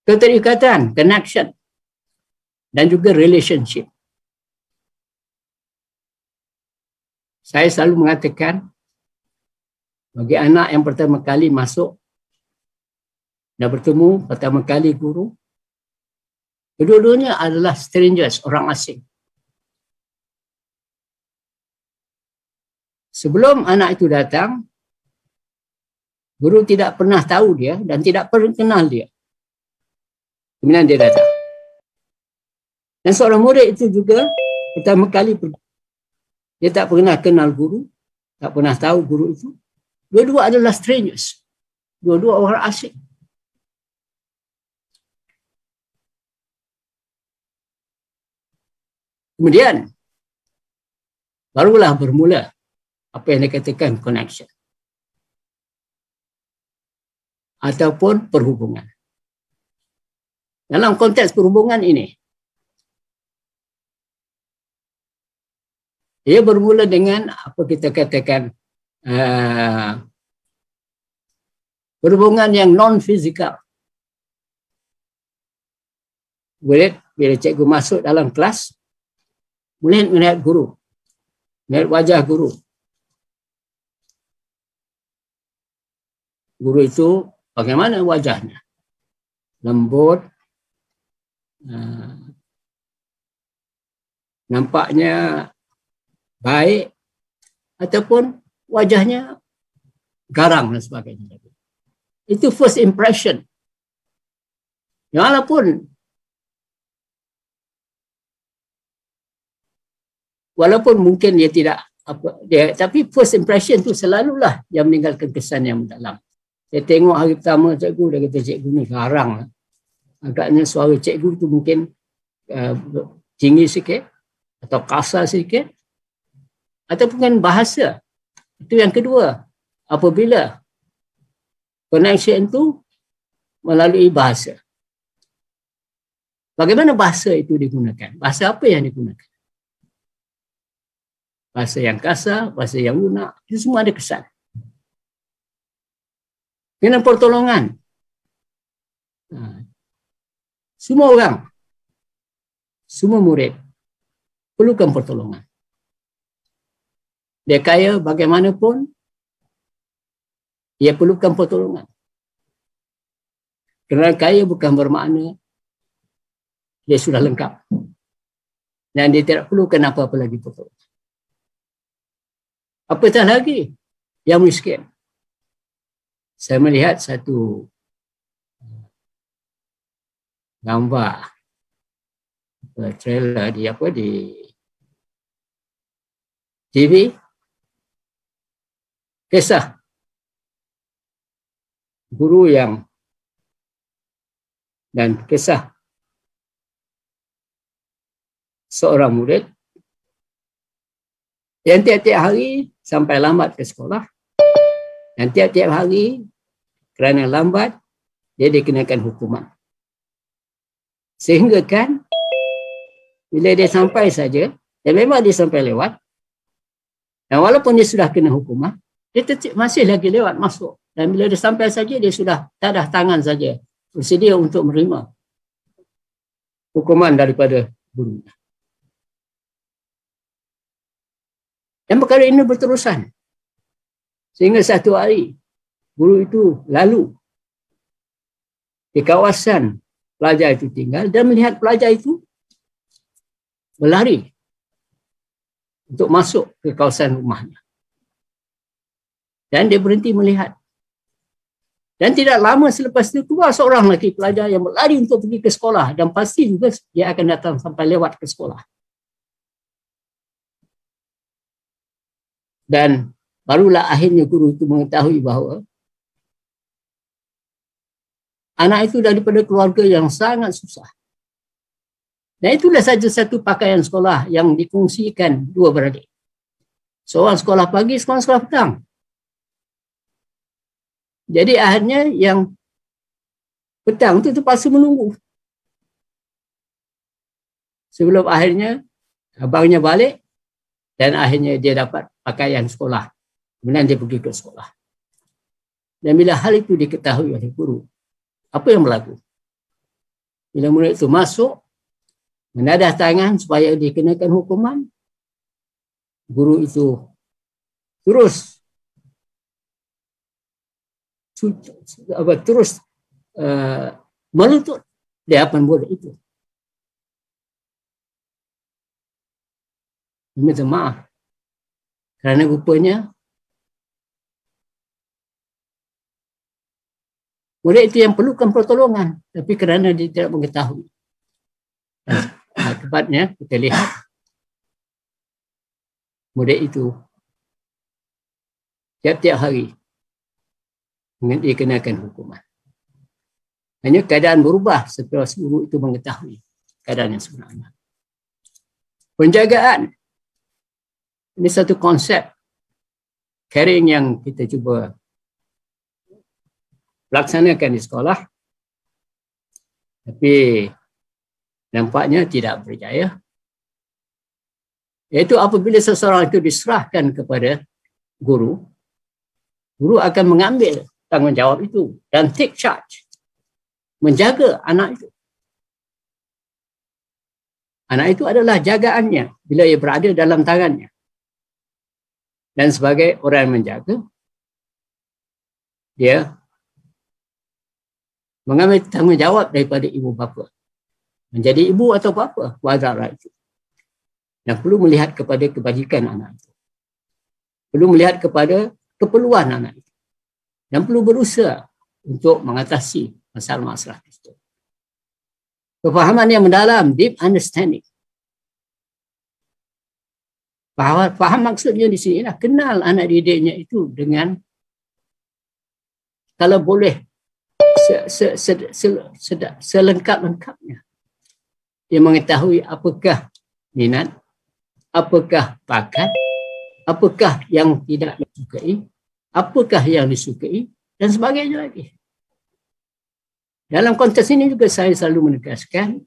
Speaker 8: Keterikatan, connection, dan juga relationship. Saya selalu mengatakan, bagi anak yang pertama kali masuk dan bertemu pertama kali guru, kedua-duanya adalah strangers, orang asing. Sebelum anak itu datang, guru tidak pernah tahu dia dan tidak pernah kenal dia. Kemudian dia datang. Dan seorang murid itu juga pertama kali dia tak pernah kenal guru, tak pernah tahu guru itu. Dua-dua adalah strangers. Dua-dua orang asing. Kemudian, barulah bermula apa yang dikatakan connection. Ataupun perhubungan. Dalam konteks perhubungan ini, ia bermula dengan apa kita katakan perhubungan yang non-fizikal. Bila cikgu masuk dalam kelas, melihat guru, melihat wajah guru. Guru itu bagaimana wajahnya? Lembut, nampaknya baik, ataupun wajahnya garang dan sebagainya. Itu first impression. Walaupun mungkin dia tidak tapi first impression tu selalulah yang meninggalkan kesan yang mendalam. Saya tengok hari pertama cikgu, dia kata cikgu ni garang. Agaknya suara cikgu tu mungkin tinggi sikit atau kasar sikit, ataupun kan bahasa. Itu yang kedua. Apabila connection tu melalui bahasa. Bagaimana bahasa itu digunakan? Bahasa apa yang digunakan? Bahasa yang kasar, bahasa yang lunak, itu semua ada kesan. Dengan pertolongan. Semua orang, semua murid perlukan pertolongan. Dia kaya bagaimanapun, dia perlukan pertolongan. Kerana kaya bukan bermakna dia sudah lengkap. Dan dia tidak perlukan apa-apa lagi pertolongan. Apatah lagi yang miskin. Saya melihat satu gambar trailer di TV, kisah guru dan kisah seorang murid yang tiap-tiap hari sampai lambat ke sekolah, dan tiap-tiap hari kerana lambat dia dikenakan hukuman. Sehingga kan bila dia sampai saja, dan memang dia sampai lewat, dan walaupun dia sudah kena hukuman, dia masih lagi lewat masuk. Dan bila dia sampai saja, dia sudah tadah tangan saja, bersedia untuk menerima hukuman daripada gurunya. Dan perkara ini berterusan. Sehingga satu hari, guru itu lalu di kawasan pelajar itu tinggal dan melihat pelajar itu berlari untuk masuk ke kawasan rumahnya. Dan dia berhenti melihat. Dan tidak lama selepas itu keluar seorang lelaki pelajar yang berlari untuk pergi ke sekolah, dan pasti juga dia akan datang sampai lewat ke sekolah. Dan barulah akhirnya guru itu mengetahui bahawa anak itu daripada keluarga yang sangat susah. Dan itulah saja satu pakaian sekolah yang dikongsikan dua beradik. Seorang sekolah pagi, seorang sekolah petang. Jadi akhirnya yang petang itu terpaksa menunggu. Sebelum akhirnya abangnya balik, dan akhirnya dia dapat pakaian sekolah. Kemudian dia pergi ke sekolah. Dan bila hal itu diketahui oleh guru, apa yang berlaku? Bila murid itu masuk, menadah tangan supaya dikenakan hukuman, guru itu terus melutut di hadapan murid itu. Minta maaf. Kerana rupanya murid itu yang perlukan pertolongan, tapi kerana dia tidak mengetahui. Akibatnya kita lihat murid itu tiap-tiap hari dikenakan hukuman. Hanya keadaan berubah setelah guru itu mengetahui keadaan yang sebenarnya. Penjagaan. Ini satu konsep caring yang kita cuba laksanakan di sekolah. Tapi nampaknya tidak berjaya. Iaitu apabila seseorang itu diserahkan kepada guru, guru akan mengambil tanggungjawab itu dan take charge. Menjaga anak itu. Anak itu adalah jagaannya bila ia berada dalam tangannya. Dan sebagai orang yang menjaga, dia mengambil tanggungjawab daripada ibu bapa. Menjadi ibu atau bapa kepada anak itu. Dan perlu melihat kepada kebajikan anak itu. Perlu melihat kepada keperluan anak itu. Dan perlu berusaha untuk mengatasi masalah-masalah itu. Kefahaman yang mendalam, deep understanding. Faham maksudnya di sini lah, kenal anak didiknya itu dengan, kalau boleh, selengkap-lengkapnya. Dia mengetahui apakah minat, apakah bakat, apakah yang tidak disukai, apakah yang disukai, dan sebagainya lagi. Dalam konteks ini juga saya selalu menegaskan,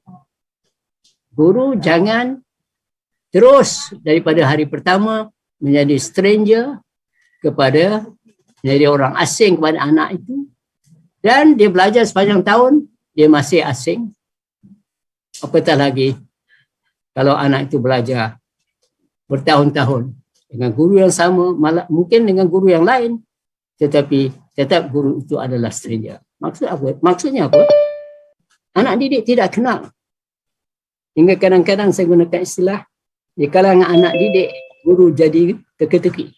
Speaker 8: guru jangan terus daripada hari pertama menjadi stranger kepada, menjadi orang asing kepada anak itu, dan dia belajar sepanjang tahun, dia masih asing. Apatah lagi kalau anak itu belajar bertahun-tahun dengan guru yang sama, malah mungkin dengan guru yang lain, tetapi tetap guru itu adalah stranger. Maksud apa? Maksudnya apa? Anak didik tidak kenal. Hingga kadang-kadang saya gunakan istilah, di kalangan anak didik, guru jadi teka-teki.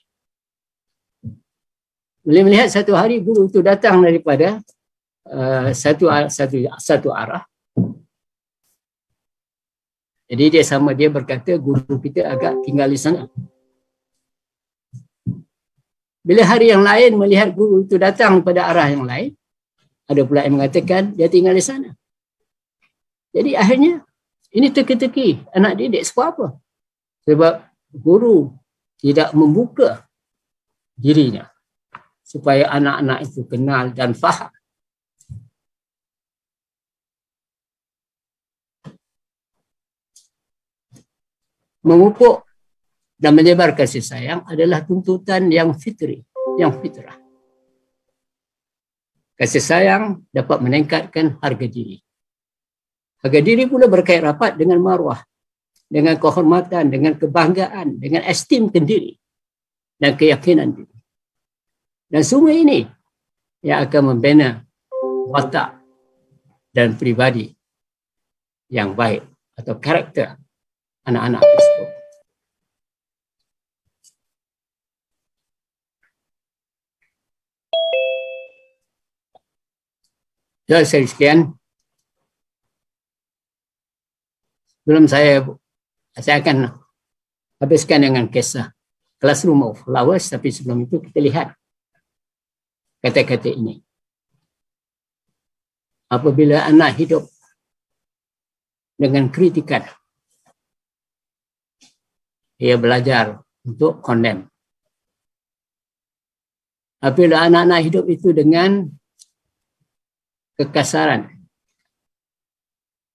Speaker 8: Boleh melihat satu hari guru itu datang daripada satu arah. Jadi dia berkata, guru kita agak tinggal di sana. Bila hari yang lain melihat guru itu datang pada arah yang lain, ada pula yang mengatakan dia tinggal di sana. Jadi akhirnya ini teka-teki anak didik. Sebab apa? Sebab guru tidak membuka dirinya supaya anak-anak itu kenal dan faham. Memupuk dan menyebar kasih sayang adalah tuntutan yang fitri, yang fitrah. Kasih sayang dapat meningkatkan harga diri. Harga diri pula berkait rapat dengan maruah, dengan kehormatan, dengan kebanggaan, dengan esteem diri dan keyakinan diri. Dan semua ini yang akan membina watak dan pribadi yang baik atau karakter anak-anak tersebut. Jadi sekian. Sebelum saya akan habiskan dengan kisah Classroom of Flowers, tapi sebelum itu kita lihat kata-kata ini. Apabila anak hidup dengan kritikan, dia belajar untuk condemn. Apabila anak-anak hidup itu dengan kekasaran,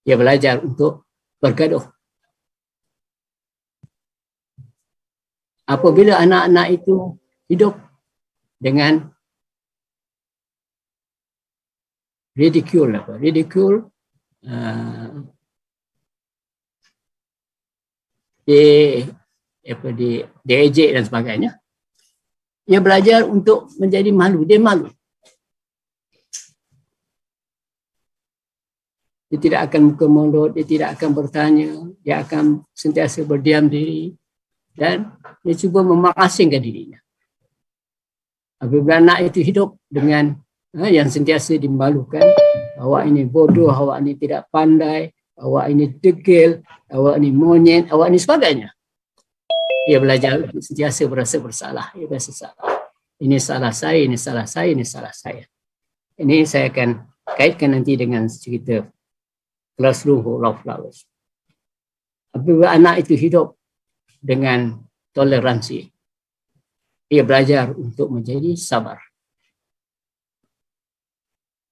Speaker 8: dia belajar untuk bergaduh. Apabila anak-anak itu hidup dengan ridicule, diejek dan sebagainya, dia belajar untuk menjadi malu. Dia malu. Dia tidak akan buka mulut, dia tidak akan bertanya, dia akan sentiasa berdiam diri dan dia cuba mengasingkan dirinya. Apabila anak itu hidup dengan yang sentiasa dimalukan, awak ini bodoh, awak ini tidak pandai, awak ini degil, awak ini monyet, awak ini sebagainya. Dia belajar sentiasa berasa bersalah, dia berasa salah. Ini salah saya, ini salah saya, ini salah saya. Ini saya akan kaitkan nanti dengan cerita Classroom Full of Flowers. Apabila anak itu hidup dengan toleransi, ia belajar untuk menjadi sabar.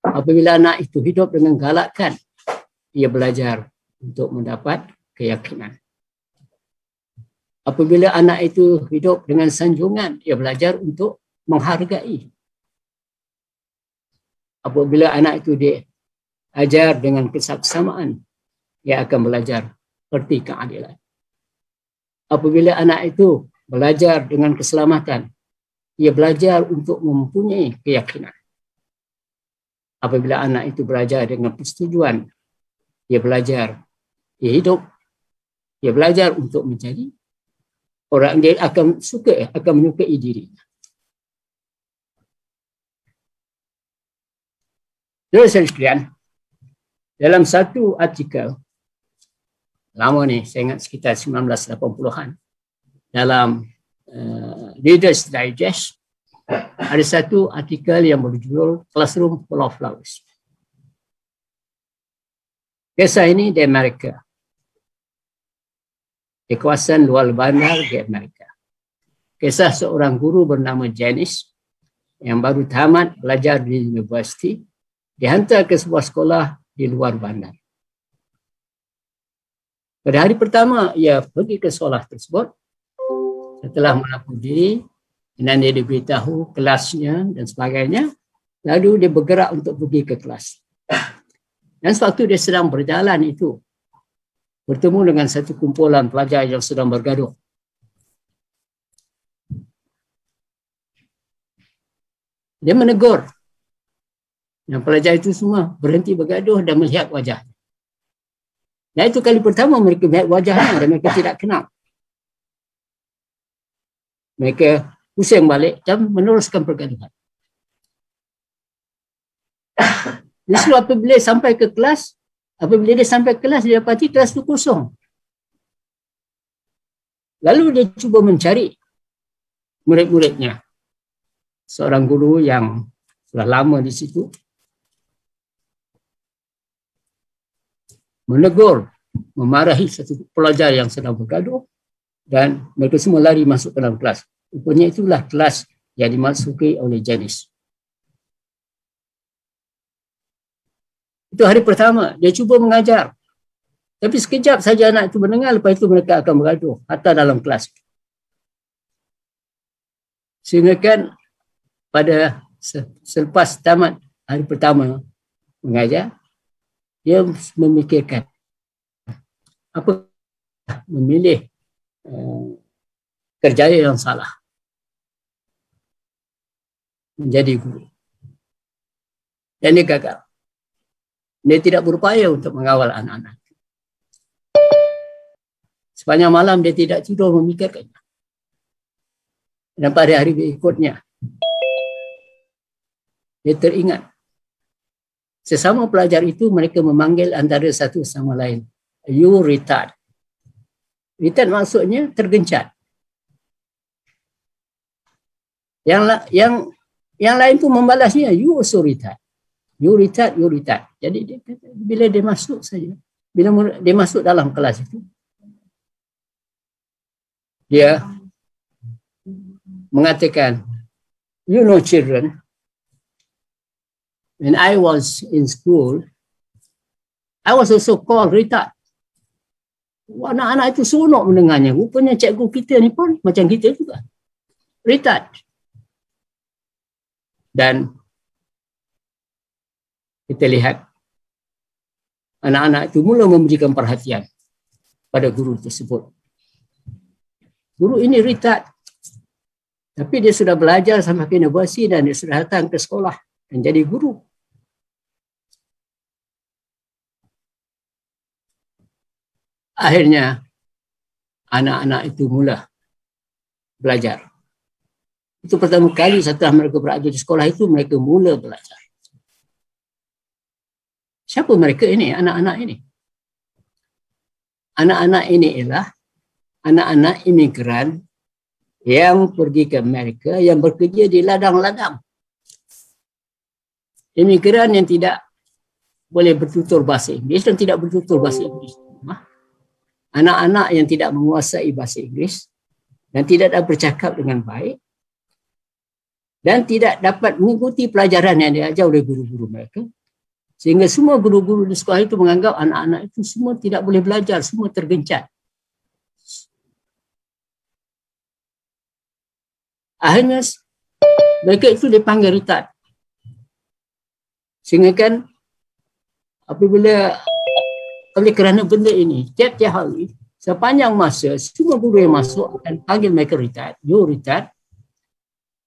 Speaker 8: Apabila anak itu hidup dengan galakan, ia belajar untuk mendapat keyakinan. Apabila anak itu hidup dengan sanjungan, ia belajar untuk menghargai. Apabila anak itu diajar dengan kesaksamaan, ia akan belajar erti keadilan. Apabila anak itu belajar dengan keselamatan, ia belajar untuk mempunyai keyakinan. Apabila anak itu belajar dengan persetujuan, ia belajar, ia hidup, ia belajar untuk menjadi orang dia akan menyukai dirinya. Saudara sekalian, dalam satu artikel lama ni, saya ingat sekitar 1980-an, dalam Reader's Digest, ada satu artikel yang berjudul Classroom Full of Flowers. Kisah ini di Amerika, di kawasan luar bandar di Amerika. Kisah seorang guru bernama Janice yang baru tamat belajar di universiti, dihantar ke sebuah sekolah di luar bandar. Pada hari pertama, ia pergi ke sekolah tersebut. Setelah mengaku diri, dan dia diberitahu kelasnya dan sebagainya, lalu dia bergerak untuk pergi ke kelas. Dan sewaktu dia sedang berjalan itu, bertemu dengan satu kumpulan pelajar yang sedang bergaduh. Dia menegur. Yang pelajar itu semua berhenti bergaduh dan melihat wajah. Dan itu kali pertama mereka melihat wajahnya dan mereka tidak kenal. Mereka pusing balik dan meneruskan pergaduhan. Justru apabila sampai ke kelas, dia dapati kelas itu kosong. Lalu dia cuba mencari murid-muridnya. Seorang guru yang sudah lama di situ menegur, memarahi satu pelajar yang sedang bergaduh dan mereka semua lari masuk ke dalam kelas. Rupanya itulah kelas yang dimasuki oleh Janice. Itu hari pertama, dia cuba mengajar. Tapi sekejap saja anak itu mendengar, lepas itu mereka akan bergaduh, hatta dalam kelas. Sehingga kan pada selepas tamat hari pertama mengajar, dia memikirkan apa memilih kerjaya yang salah menjadi guru. Dan dia gagal. Dia tidak berupaya untuk mengawal anak-anak. Sepanjang malam dia tidak tidur memikirkannya. Dan pada hari berikutnya, dia teringat. Sesama pelajar itu mereka memanggil antara satu sama lain, "You retard." Retard maksudnya tergencat. Yang lain pun membalasnya, "You also retard." You retard, you retard. Jadi dia kata, bila dia masuk saja, bila dia masuk dalam kelas itu, dia mengatakan, "You know children, when I was in school, I was also called retard." Anak-anak itu seronok mendengarnya. Rupanya cikgu kita ni pun macam kita juga. Retard. Dan kita lihat anak-anak itu mula memberikan perhatian pada guru tersebut. Guru ini retard. Tapi dia sudah belajar sampai ke universiti dan dia sudah datang ke sekolah dan jadi guru. Akhirnya anak-anak itu mula belajar. Itu pertama kali setelah mereka berada di sekolah itu mereka mula belajar. Siapa mereka ini? Anak-anak ini. Anak-anak ini ialah anak-anak imigran yang pergi ke Amerika, yang bekerja di ladang-ladang. imigran yang tidak boleh bertutur bahasa Inggeris dan tidak bertutur bahasa Inggeris. Anak-anak yang tidak menguasai bahasa Inggeris dan tidak dapat bercakap dengan baik dan tidak dapat mengikuti pelajaran yang diajar oleh guru-guru mereka. Sehingga semua guru-guru di sekolah itu menganggap anak-anak itu semua tidak boleh belajar, semua tergencat. Akhirnya mereka itu dipanggil retard. Sehingga kan apabila oleh kerana benda ini, tiap-tiap hari sepanjang masa semua guru yang masuk akan panggil mereka retard, you retard.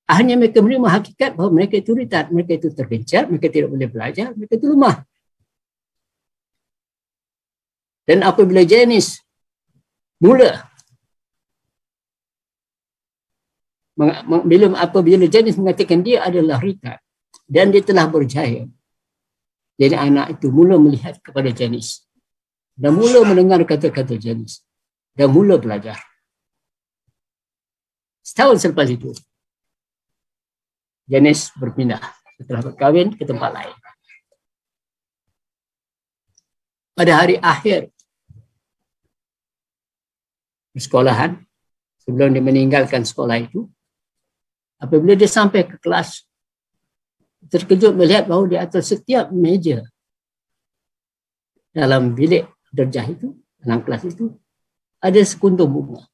Speaker 8: Akhirnya mereka menerima hakikat bahawa mereka itu retard, mereka itu tergencat, mereka tidak boleh belajar, mereka itu lemah. Dan apabila Janice apabila Janice mengatakan dia adalah retard dan dia telah berjaya, jadi anak itu mula melihat kepada Janice dan mula mendengar kata-kata Janice dan mula belajar. Setahun selepas itu, Janice berpindah setelah berkahwin ke tempat lain. Pada hari akhir persekolahan, sebelum dia meninggalkan sekolah itu, apabila dia sampai ke kelas, terkejut melihat bahawa di atas setiap meja dalam bilik darjah itu, dalam kelas itu, ada sekuntum bunga.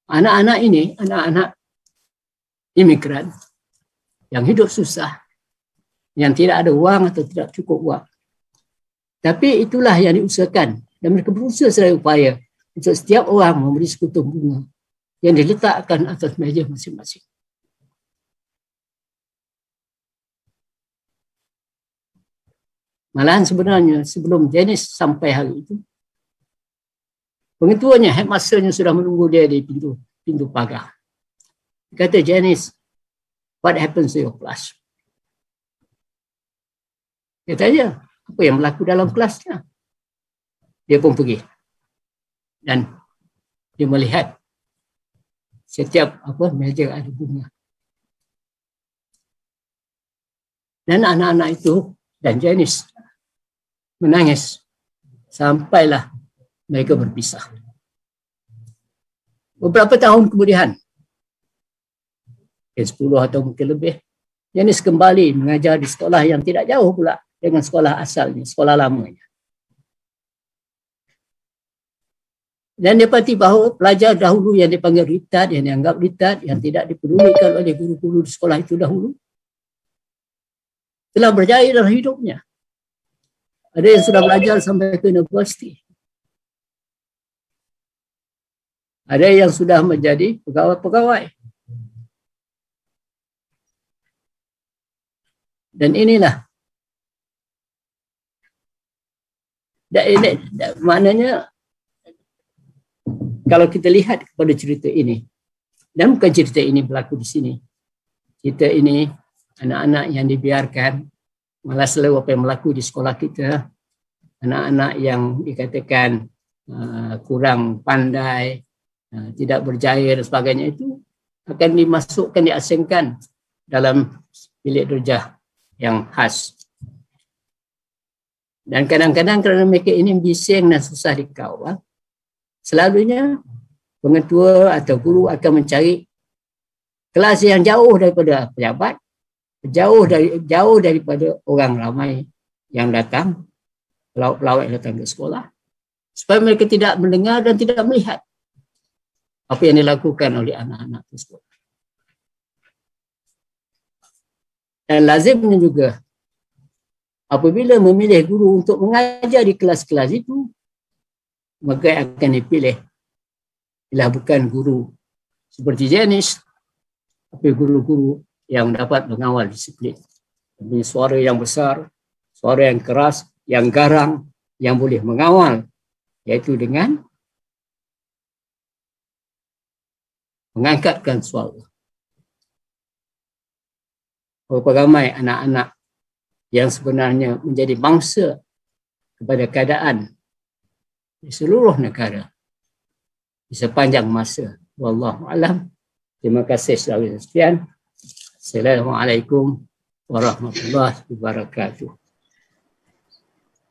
Speaker 8: Anak-anak ini, anak-anak imigran yang hidup susah, yang tidak ada wang atau tidak cukup wang. Tapi itulah yang diusahakan dan mereka berusaha sedaya upaya untuk setiap orang memberi sekutum bunga yang diletakkan atas meja masing-masing. Malahan sebenarnya sebelum Janice sampai hari itu, pengetuanya, headmasternya sudah menunggu dia di pintu pagar. Dia kata, Janice, what happens to your class? Dia tanya, apa yang berlaku dalam kelasnya? Dia pun pergi. Dan dia melihat setiap meja ada bunga. Dan anak-anak itu dan Janice menangis sampailah mereka berpisah. Beberapa tahun kemudian, 10 atau mungkin lebih, Janice kembali mengajar di sekolah yang tidak jauh pula dengan sekolah asalnya, sekolah lamanya. Dan dia dapati bahawa pelajar dahulu yang dipanggil retard, yang dianggap retard, yang tidak dipedulikan oleh guru-guru di sekolah itu dahulu, telah berjaya dalam hidupnya. Ada yang sudah belajar sampai ke universiti. Ada yang sudah menjadi pegawai-pegawai. Dan inilah. Maknanya, kalau kita lihat kepada cerita ini, dan bukan cerita ini berlaku di sini. Cerita ini, anak-anak yang dibiarkan, malah selalu apa yang berlaku di sekolah kita, anak-anak yang dikatakan kurang pandai, tidak berjaya dan sebagainya itu akan dimasukkan, diasingkan dalam bilik darjah yang khas. Dan kadang-kadang kerana mereka ini bising dan susah dikawal, selalunya pengetua atau guru akan mencari kelas yang jauh daripada pejabat, jauh daripada orang ramai yang datang, pelawak yang datang ke sekolah, supaya mereka tidak mendengar dan tidak melihat apa yang dilakukan oleh anak-anak tersebut. Dan lazimnya juga, apabila memilih guru untuk mengajar di kelas-kelas itu, maka akan dipilih bila bukan guru seperti Janice, tapi guru-guru yang dapat mengawal disiplin. Mempunyai suara yang besar, suara yang keras, yang garang, yang boleh mengawal, iaitu dengan mengangkatkan suara. Berapa ramai anak-anak yang sebenarnya menjadi bangsa kepada keadaan di seluruh negara di sepanjang masa. Wallahu a'lam. Terima kasih sekian. Assalamualaikum warahmatullahi wabarakatuh.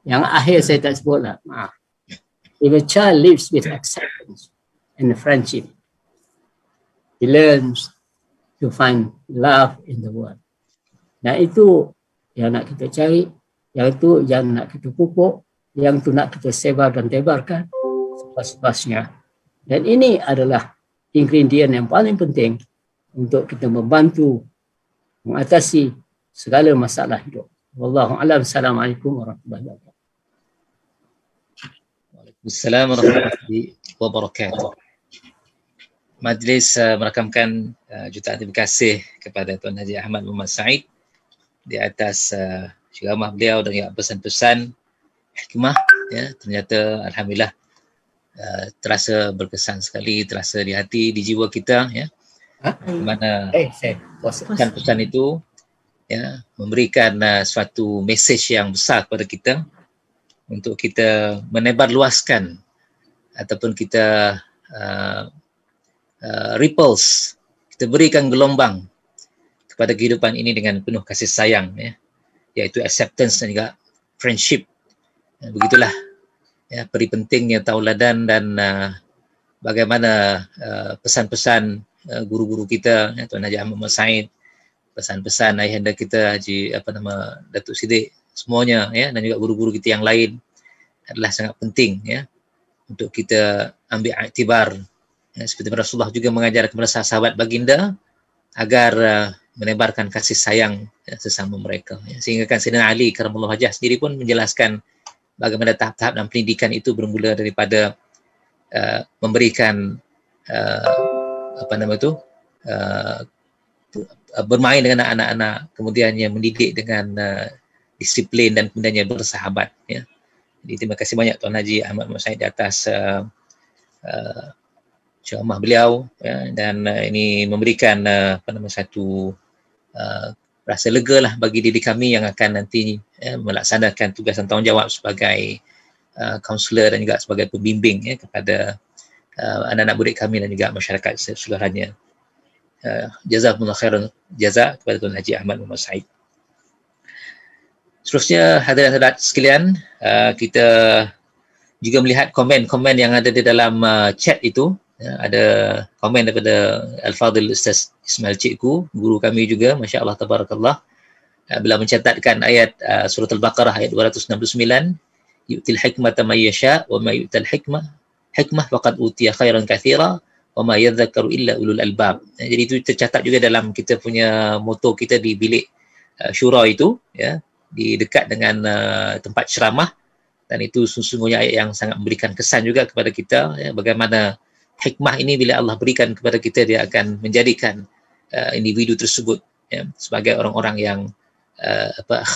Speaker 8: Yang akhir saya tak sebutlah, maaf. If a child lives with acceptance and friendship, he learns to find love in the world. Dan itu yang nak kita cari, yang itu yang nak kita pupuk, yang itu nak kita sebar dan tebarkan sepas-sepasnya. Dan ini adalah ingredient yang paling penting untuk kita membantu mengatasi segala masalah hidup. Wallahu a'lam. Assalamualaikum warahmatullahi wabarakatuh.
Speaker 2: Waalaikumsalam warahmatullahi wabarakatuh. Majlis merakamkan jutaan terima kasih kepada Tuan Haji Ahmad Muhammad Said di atas ceramah beliau dan juga pesan-pesan hikmah, ya, ternyata alhamdulillah terasa berkesan sekali, terasa di hati, di jiwa kita, ya. Di mana pesan-pesan itu, ya, memberikan suatu mesej yang besar kepada kita untuk kita menebarluaskan ataupun kita ripples, kita berikan gelombang kepada kehidupan ini dengan penuh kasih sayang, ya, iaitu acceptance dan juga friendship. Begitulah, ya, peri pentingnya tauladan dan bagaimana pesan-pesan guru-guru kita, ya, Tuan Haji Ahmad Muhammad Said, pesan-pesan ayahanda kita Haji Datuk Siddiq, semuanya, ya, dan juga guru-guru kita yang lain adalah sangat penting, ya, untuk kita ambil iktibar, ya, seperti Rasulullah juga mengajar kepada sahabat baginda agar menebarkan kasih sayang, ya, sesama mereka, ya. Sehingga kan Sayyidina Ali karamallahu wajhah sendiri pun menjelaskan bagaimana tahap-tahap dalam pendidikan itu bermula daripada memberikan bermain dengan anak-anak, kemudiannya mendidik dengan disiplin dan kemudiannya bersahabat, ya. Jadi terima kasih banyak Tuan Haji Ahmad Muhammad Said di atas ceramah beliau, ya, dan ini memberikan satu rasa lega lah bagi diri kami yang akan nanti, ya, melaksanakan tugas dan tanggungjawab sebagai kaunselor dan juga sebagai pembimbing, ya, kepada anak-anak murid kami dan juga masyarakat seluruhnya. Jazakumullah khairan jazak kepada Tuan Haji Ahmad Muhammad Said. Seterusnya hadirin-hadirat sekalian, kita juga melihat komen-komen yang ada di dalam chat itu, ya. Ada komen daripada Al-Fadhil Ustaz Ismail Cikgu, guru kami juga, Masya Allah Tabarakallah, bila mencatatkan ayat surah Al-Baqarah ayat 269, yu'til hikmata may yasha wa may yu'tal hikmah faqad utiya khairan katsira wa ma yadhakkaru illa ulul albab. Jadi itu tercatat juga dalam kita punya moto kita di bilik syura itu, ya, di dekat dengan tempat ceramah, dan itu sesungguhnya ayat yang sangat memberikan kesan juga kepada kita, ya, bagaimana hikmah ini bila Allah berikan kepada kita, dia akan menjadikan individu tersebut, ya, sebagai orang-orang yang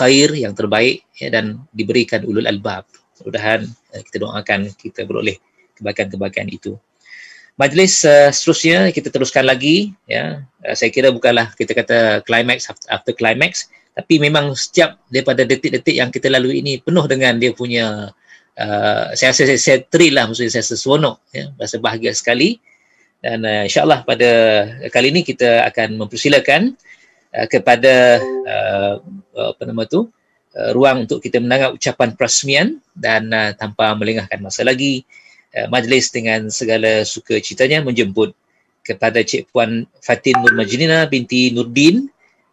Speaker 2: khair, yang terbaik, ya, dan diberikan ulul albab. Mudah-mudahan kita doakan kita beroleh kebaikan-kebaikan itu. Majlis seterusnya kita teruskan lagi, ya. Saya kira bukanlah kita kata climax after climax, tapi memang setiap daripada detik-detik yang kita lalui ini penuh dengan dia punya saya rasa saya thrill lah, maksudnya saya seronok, ya, rasa bahagia sekali. Dan insyaAllah pada kali ini kita akan mempersilakan kepada ruang untuk kita mendengar ucapan perasmian, dan tanpa melengahkan masa lagi, majlis dengan segala sukacitanya menjemput kepada Cik Puan Fatin Nur Majnina binti Nurdin,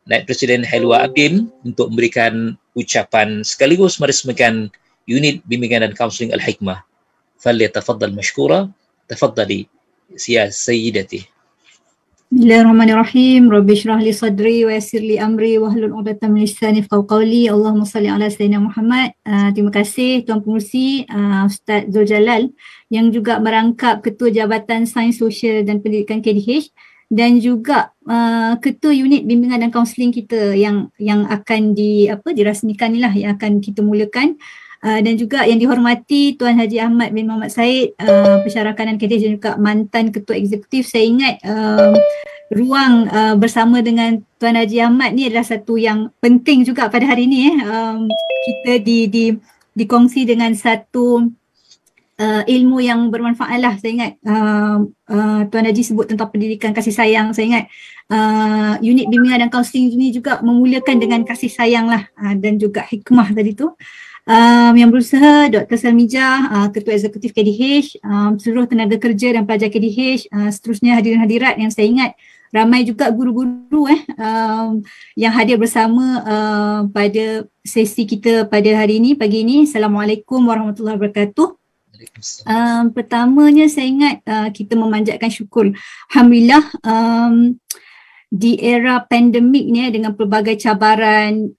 Speaker 2: Naib Presiden Helwa Abdin, untuk memberikan ucapan sekaligus meresmikan unit bimbingan dan kaunseling Al-Hikmah. Falyatafaddal mashkura. Tafaddali ya sayyidati.
Speaker 11: Bismillahirrahmanirrahim. Rabbi shrah li sadri wa yassir li amri wahlul 'uqdatam min lisani yafqahu qawli. Allahumma salli ala sayyidina Muhammad. Terima kasih Tuan Pengerusi Ustaz Zul Jalal yang juga merangkap Ketua Jabatan Sains Sosial dan Pendidikan KDH, dan juga ketua unit bimbingan dan kaunseling kita yang akan dirasmikan inilah yang akan kita mulakan, dan juga yang dihormati Tuan Haji Ahmad bin Muhammad Said, Pensyarakanan KDH, dan juga mantan ketua eksekutif. Saya ingat ruang bersama dengan Tuan Haji Ahmad ni adalah satu yang penting juga pada hari ini. Kita dikongsi dengan satu ilmu yang bermanfaat lah. Saya ingat Tuan Haji sebut tentang pendidikan kasih sayang. Saya ingat unit bimbingan dan kaunseling ini juga memulakan dengan kasih sayang lah, dan juga hikmah tadi tu. Yang berusaha Dr. Salmijah, Ketua Eksekutif KDH, seluruh tenaga kerja dan pelajar KDH, seterusnya hadirin hadirat yang saya ingat ramai juga guru-guru yang hadir bersama pada sesi kita pada hari ini, pagi ini. Assalamualaikum warahmatullahi wabarakatuh. Pertamanya saya ingat kita memanjatkan syukur. Alhamdulillah, di era pandemik ni dengan pelbagai cabaran,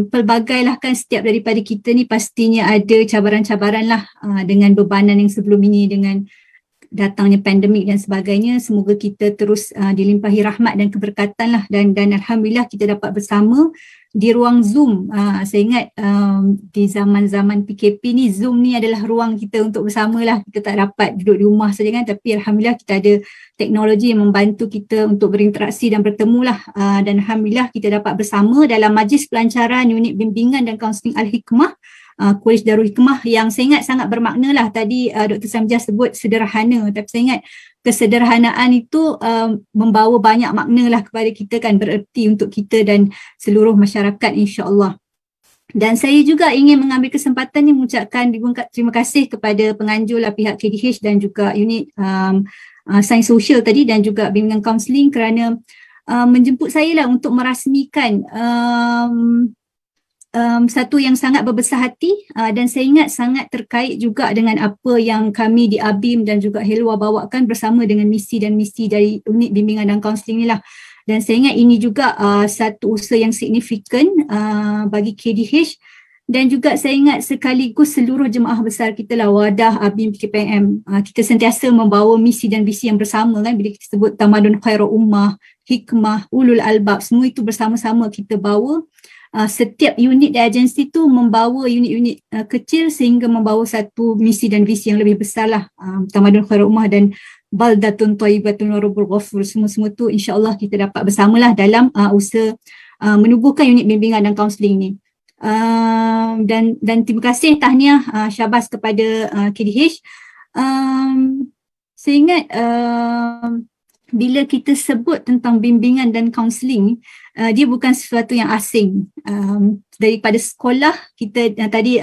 Speaker 11: pelbagai lah kan, setiap daripada kita ni pastinya ada cabaran-cabaran lah dengan bebanan yang sebelum ini, dengan datangnya pandemik dan sebagainya. Semoga kita terus dilimpahi rahmat dan keberkatan lah, dan Alhamdulillah kita dapat bersama di ruang Zoom. Saya ingat di zaman-zaman PKP ni, Zoom ni adalah ruang kita untuk bersama lah. Kita tak dapat duduk di rumah saja kan, tapi Alhamdulillah kita ada teknologi yang membantu kita untuk berinteraksi dan bertemu lah. Dan Alhamdulillah kita dapat bersama dalam majlis pelancaran unit bimbingan dan kaunseling Al-Hikmah, College Darul Hikmah, yang saya ingat sangat bermakna lah. Tadi Dr. Salmijah sebut sederhana, tapi saya ingat kesederhanaan itu membawa banyak makna lah kepada kita kan, bererti untuk kita dan seluruh masyarakat insya-Allah. Dan saya juga ingin mengambil kesempatan ini mengucapkan terima kasih kepada penganjur lah, pihak KDH dan juga unit sains sosial tadi dan juga bimbingan kaunseling kerana menjemput saya lah untuk merasmikan satu yang sangat berbesar hati, dan saya ingat sangat terkait juga dengan apa yang kami di ABIM dan juga Helwa bawakan bersama dengan misi dan misi dari unit bimbingan dan kaunseling ni lah. Dan saya ingat ini juga satu usaha yang signifikan bagi KDH, dan juga saya ingat sekaligus seluruh jemaah besar kita lah, Wadah, ABIM, PKPM. Kita sentiasa membawa misi dan visi yang bersama kan, bila kita sebut tamadun khairul ummah, hikmah, ulul albab, semua itu bersama-sama kita bawa. Setiap unit dan agensi tu membawa unit-unit kecil sehingga membawa satu misi dan visi yang lebih besar lah, tamadun khairul ummah dan baldatun thayyibatun wa rabbul ghafur. Semua-semua tu insya-Allah kita dapat bersamalah dalam usaha menubuhkan unit bimbingan dan kaunseling ni. Dan terima kasih, tahniah, syabas kepada KDH. Saya ingat bila kita sebut tentang bimbingan dan kaunseling, dia bukan sesuatu yang asing. Daripada sekolah kita, tadi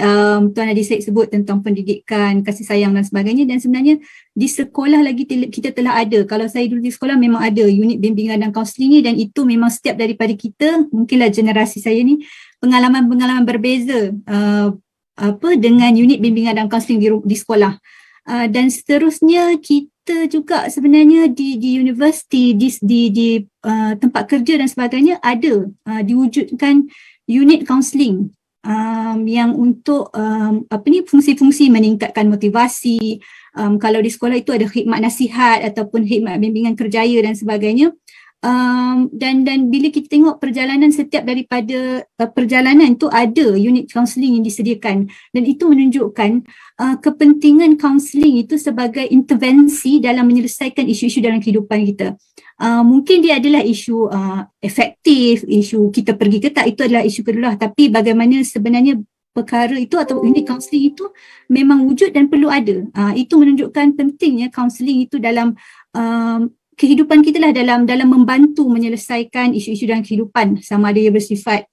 Speaker 11: Tuan Haji Syed sebut tentang pendidikan, kasih sayang dan sebagainya, dan sebenarnya di sekolah lagi kita telah ada. Kalau saya dulu di sekolah memang ada unit bimbingan dan kaunseling ni, dan itu memang setiap daripada kita, mungkinlah generasi saya ni, pengalaman-pengalaman berbeza dengan unit bimbingan dan kaunseling di sekolah. Dan seterusnya kita juga sebenarnya di universiti, di tempat kerja dan sebagainya ada diwujudkan unit kaunseling yang untuk fungsi-fungsi meningkatkan motivasi. Kalau di sekolah itu ada khidmat nasihat ataupun khidmat bimbingan kerjaya dan sebagainya. Dan bila kita tengok perjalanan, setiap daripada perjalanan itu ada unit kaunseling yang disediakan, dan itu menunjukkan kepentingan kaunseling itu sebagai intervensi dalam menyelesaikan isu-isu dalam kehidupan kita. Mungkin dia adalah isu efektif, isu kita pergi ke tak, itu adalah isu kedua, tapi bagaimana sebenarnya perkara itu atau unit kaunseling itu memang wujud dan perlu ada. Itu menunjukkan pentingnya kaunseling itu dalam kehidupan kita lah, dalam membantu menyelesaikan isu-isu dalam kehidupan, sama ada ia bersifat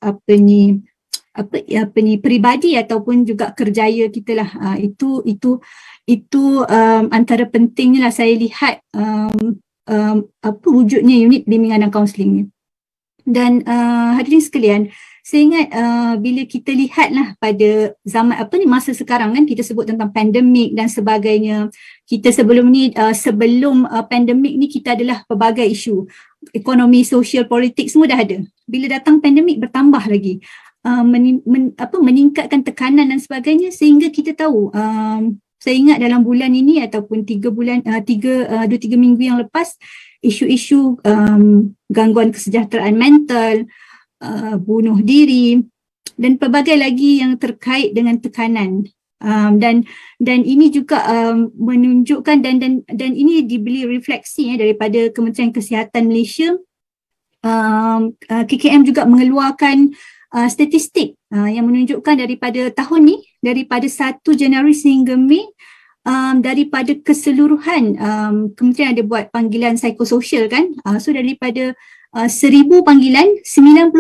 Speaker 11: peribadi ataupun juga kerjaya kita lah. Itu antara pentingnya lah saya lihat wujudnya unit bimbingan dan kaunseling ni. Dan hadirin sekalian, saya ingat bila kita lihatlah pada zaman masa sekarang kan, kita sebut tentang pandemik dan sebagainya. Kita sebelum ni, sebelum pandemik ni kita adalah pelbagai isu ekonomi, sosial, politik semua dah ada. Bila datang pandemik bertambah lagi, meningkatkan tekanan dan sebagainya, sehingga kita tahu, saya ingat dalam bulan ini ataupun 2-3 minggu yang lepas, isu-isu gangguan kesejahteraan mental, bunuh diri dan pelbagai lagi yang terkait dengan tekanan, dan ini juga menunjukkan dan ini diberi refleksi daripada Kementerian Kesihatan Malaysia. KKM juga mengeluarkan statistik yang menunjukkan daripada tahun ni, daripada 1 Januari sehingga Mei, daripada keseluruhan kementerian ada buat panggilan psikososial kan. So daripada 1000 panggilan, 90%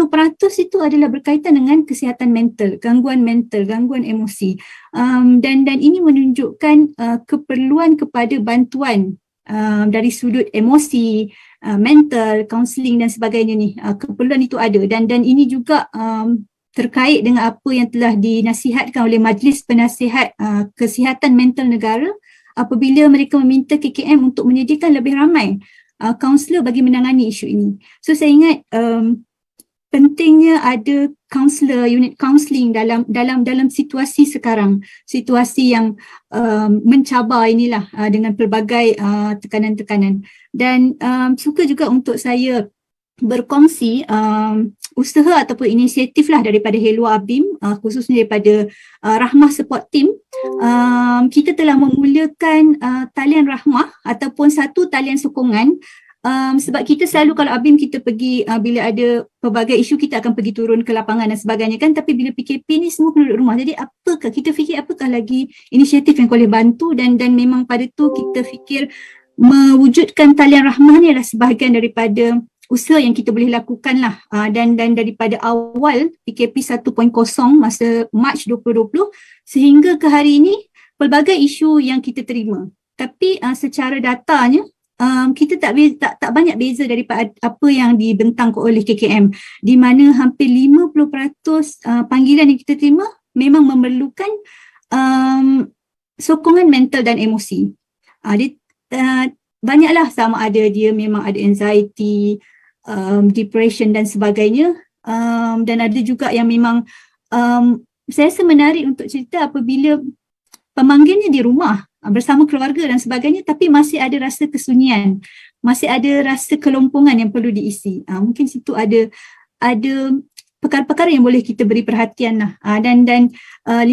Speaker 11: itu adalah berkaitan dengan kesihatan mental, gangguan emosi. Dan ini menunjukkan keperluan kepada bantuan dari sudut emosi, mental, kaunseling dan sebagainya ni. Keperluan itu ada dan ini juga terkait dengan apa yang telah dinasihatkan oleh Majlis Penasihat Kesihatan Mental Negara apabila mereka meminta KKM untuk menyediakan lebih ramai kaunselor bagi menangani isu ini. So saya ingat pentingnya ada kaunselor, unit kaunseling dalam situasi sekarang, situasi yang mencabar inilah dengan pelbagai tekanan-tekanan. Dan suka juga untuk saya berkongsi usaha ataupun inisiatif lah daripada Helwa ABIM, khususnya daripada Rahmah Support Team. Kita telah memulakan talian rahmah ataupun satu talian sokongan, sebab kita selalu kalau ABIM kita pergi bila ada pelbagai isu kita akan pergi turun ke lapangan dan sebagainya kan, tapi bila PKP ni semua kena duduk rumah. Jadi apakah kita fikir, apakah lagi inisiatif yang boleh bantu, dan memang pada tu kita fikir mewujudkan talian rahmah ni adalah sebahagian daripada usaha yang kita boleh lakukan lah, dan daripada awal PKP 1.0 masa Mac 2020 sehingga ke hari ini pelbagai isu yang kita terima, tapi secara datanya kita tak banyak beza daripada apa yang dibentang oleh KKM, di mana hampir 50% panggilan yang kita terima memang memerlukan sokongan mental dan emosi. Banyaklah, sama ada dia memang ada anxiety, depression dan sebagainya, dan ada juga yang memang saya rasa menarik untuk cerita apabila pemanggilnya di rumah bersama keluarga dan sebagainya, tapi masih ada rasa kesunyian, masih ada rasa kelompongan yang perlu diisi. Mungkin situ ada perkara-perkara yang boleh kita beri perhatian lah. Dan 50%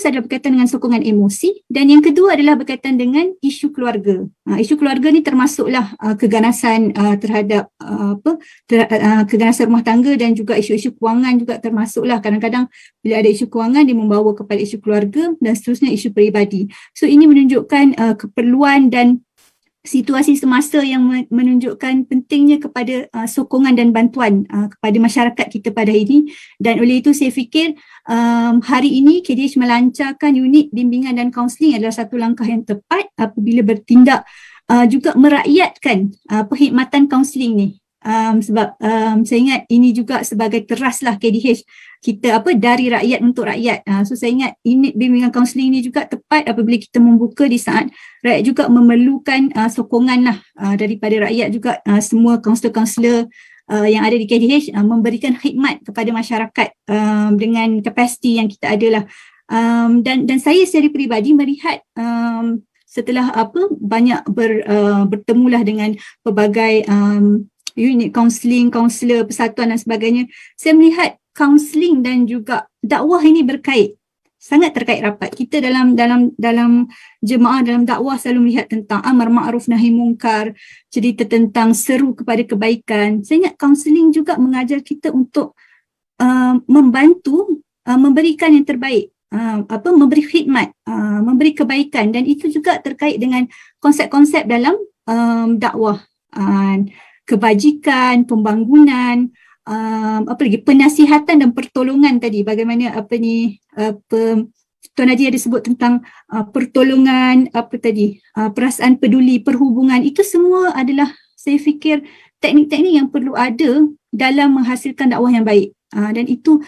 Speaker 11: adalah berkaitan dengan sokongan emosi, dan yang kedua adalah berkaitan dengan isu keluarga. Isu keluarga ni termasuklah keganasan terhadap keganasan rumah tangga, dan juga isu-isu kewangan juga termasuklah. Kadang-kadang bila ada isu kewangan dia membawa kepada isu keluarga dan seterusnya isu peribadi. So ini menunjukkan keperluan dan situasi semasa yang menunjukkan pentingnya kepada sokongan dan bantuan kepada masyarakat kita pada ini. Dan oleh itu saya fikir hari ini KDH melancarkan unit bimbingan dan kaunseling adalah satu langkah yang tepat apabila bertindak juga merakyatkan perkhidmatan kaunseling ni. Sebab saya ingat ini juga sebagai teraslah KDH kita dari rakyat untuk rakyat. So saya ingat unit bimbingan kaunseling ini juga tepat apabila kita membuka di saat rakyat juga memerlukan sokongan lah daripada rakyat juga. Semua kaunselor-kaunselor yang ada di KDH memberikan khidmat kepada masyarakat dengan kapasiti yang kita ada lah. Dan saya secara peribadi melihat setelah banyak bertemulah dengan pelbagai unit kaunseling, kaunselor, persatuan dan sebagainya, saya melihat kaunseling dan juga dakwah ini berkait, sangat terkait rapat. Kita dalam jemaah, dalam dakwah selalu melihat tentang amar ma'ruf nahi mungkar, cerita tentang seru kepada kebaikan. Saya ingat kaunseling juga mengajar kita untuk membantu, memberikan yang terbaik, memberi khidmat, memberi kebaikan, dan itu juga terkait dengan konsep-konsep dalam dakwah. Kebajikan, pembangunan, penasihatan dan pertolongan tadi. Bagaimana Tuan Haji ada sebut tentang pertolongan, perasaan peduli, perhubungan. Itu semua adalah saya fikir teknik-teknik yang perlu ada dalam menghasilkan dakwah yang baik. Dan itu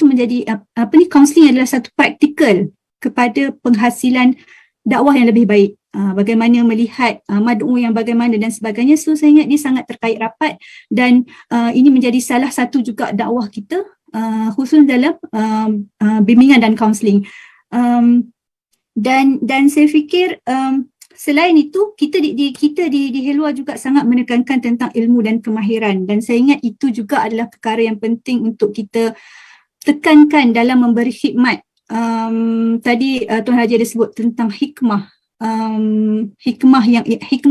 Speaker 11: menjadi kaunseling adalah satu praktikal kepada penghasilan dakwah yang lebih baik. Bagaimana melihat mad'u yang bagaimana dan sebagainya. So saya ingat dia sangat terkait rapat, dan ini menjadi salah satu juga dakwah kita khusus dalam bimbingan dan kaunseling. Dan saya fikir selain itu kita di Helwa juga sangat menekankan tentang ilmu dan kemahiran, dan saya ingat itu juga adalah perkara yang penting untuk kita tekankan dalam memberi khidmat. Tadi Tuan Haji ada sebut tentang hikmah. Hikmah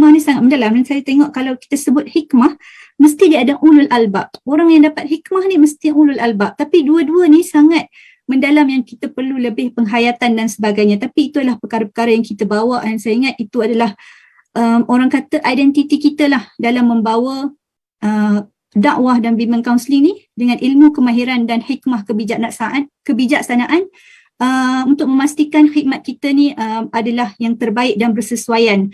Speaker 11: ni sangat mendalam, dan saya tengok kalau kita sebut hikmah mesti dia ada ulul albab. Orang yang dapat hikmah ni mesti ulul albab, tapi dua-dua ni sangat mendalam yang kita perlu lebih penghayatan dan sebagainya. Tapi itu adalah perkara-perkara yang kita bawa, dan saya ingat itu adalah orang kata identiti kita lah dalam membawa dakwah dan bimbingan kaunseling ni dengan ilmu, kemahiran dan hikmah kebijaksanaan untuk memastikan khidmat kita ni adalah yang terbaik dan bersesuaian.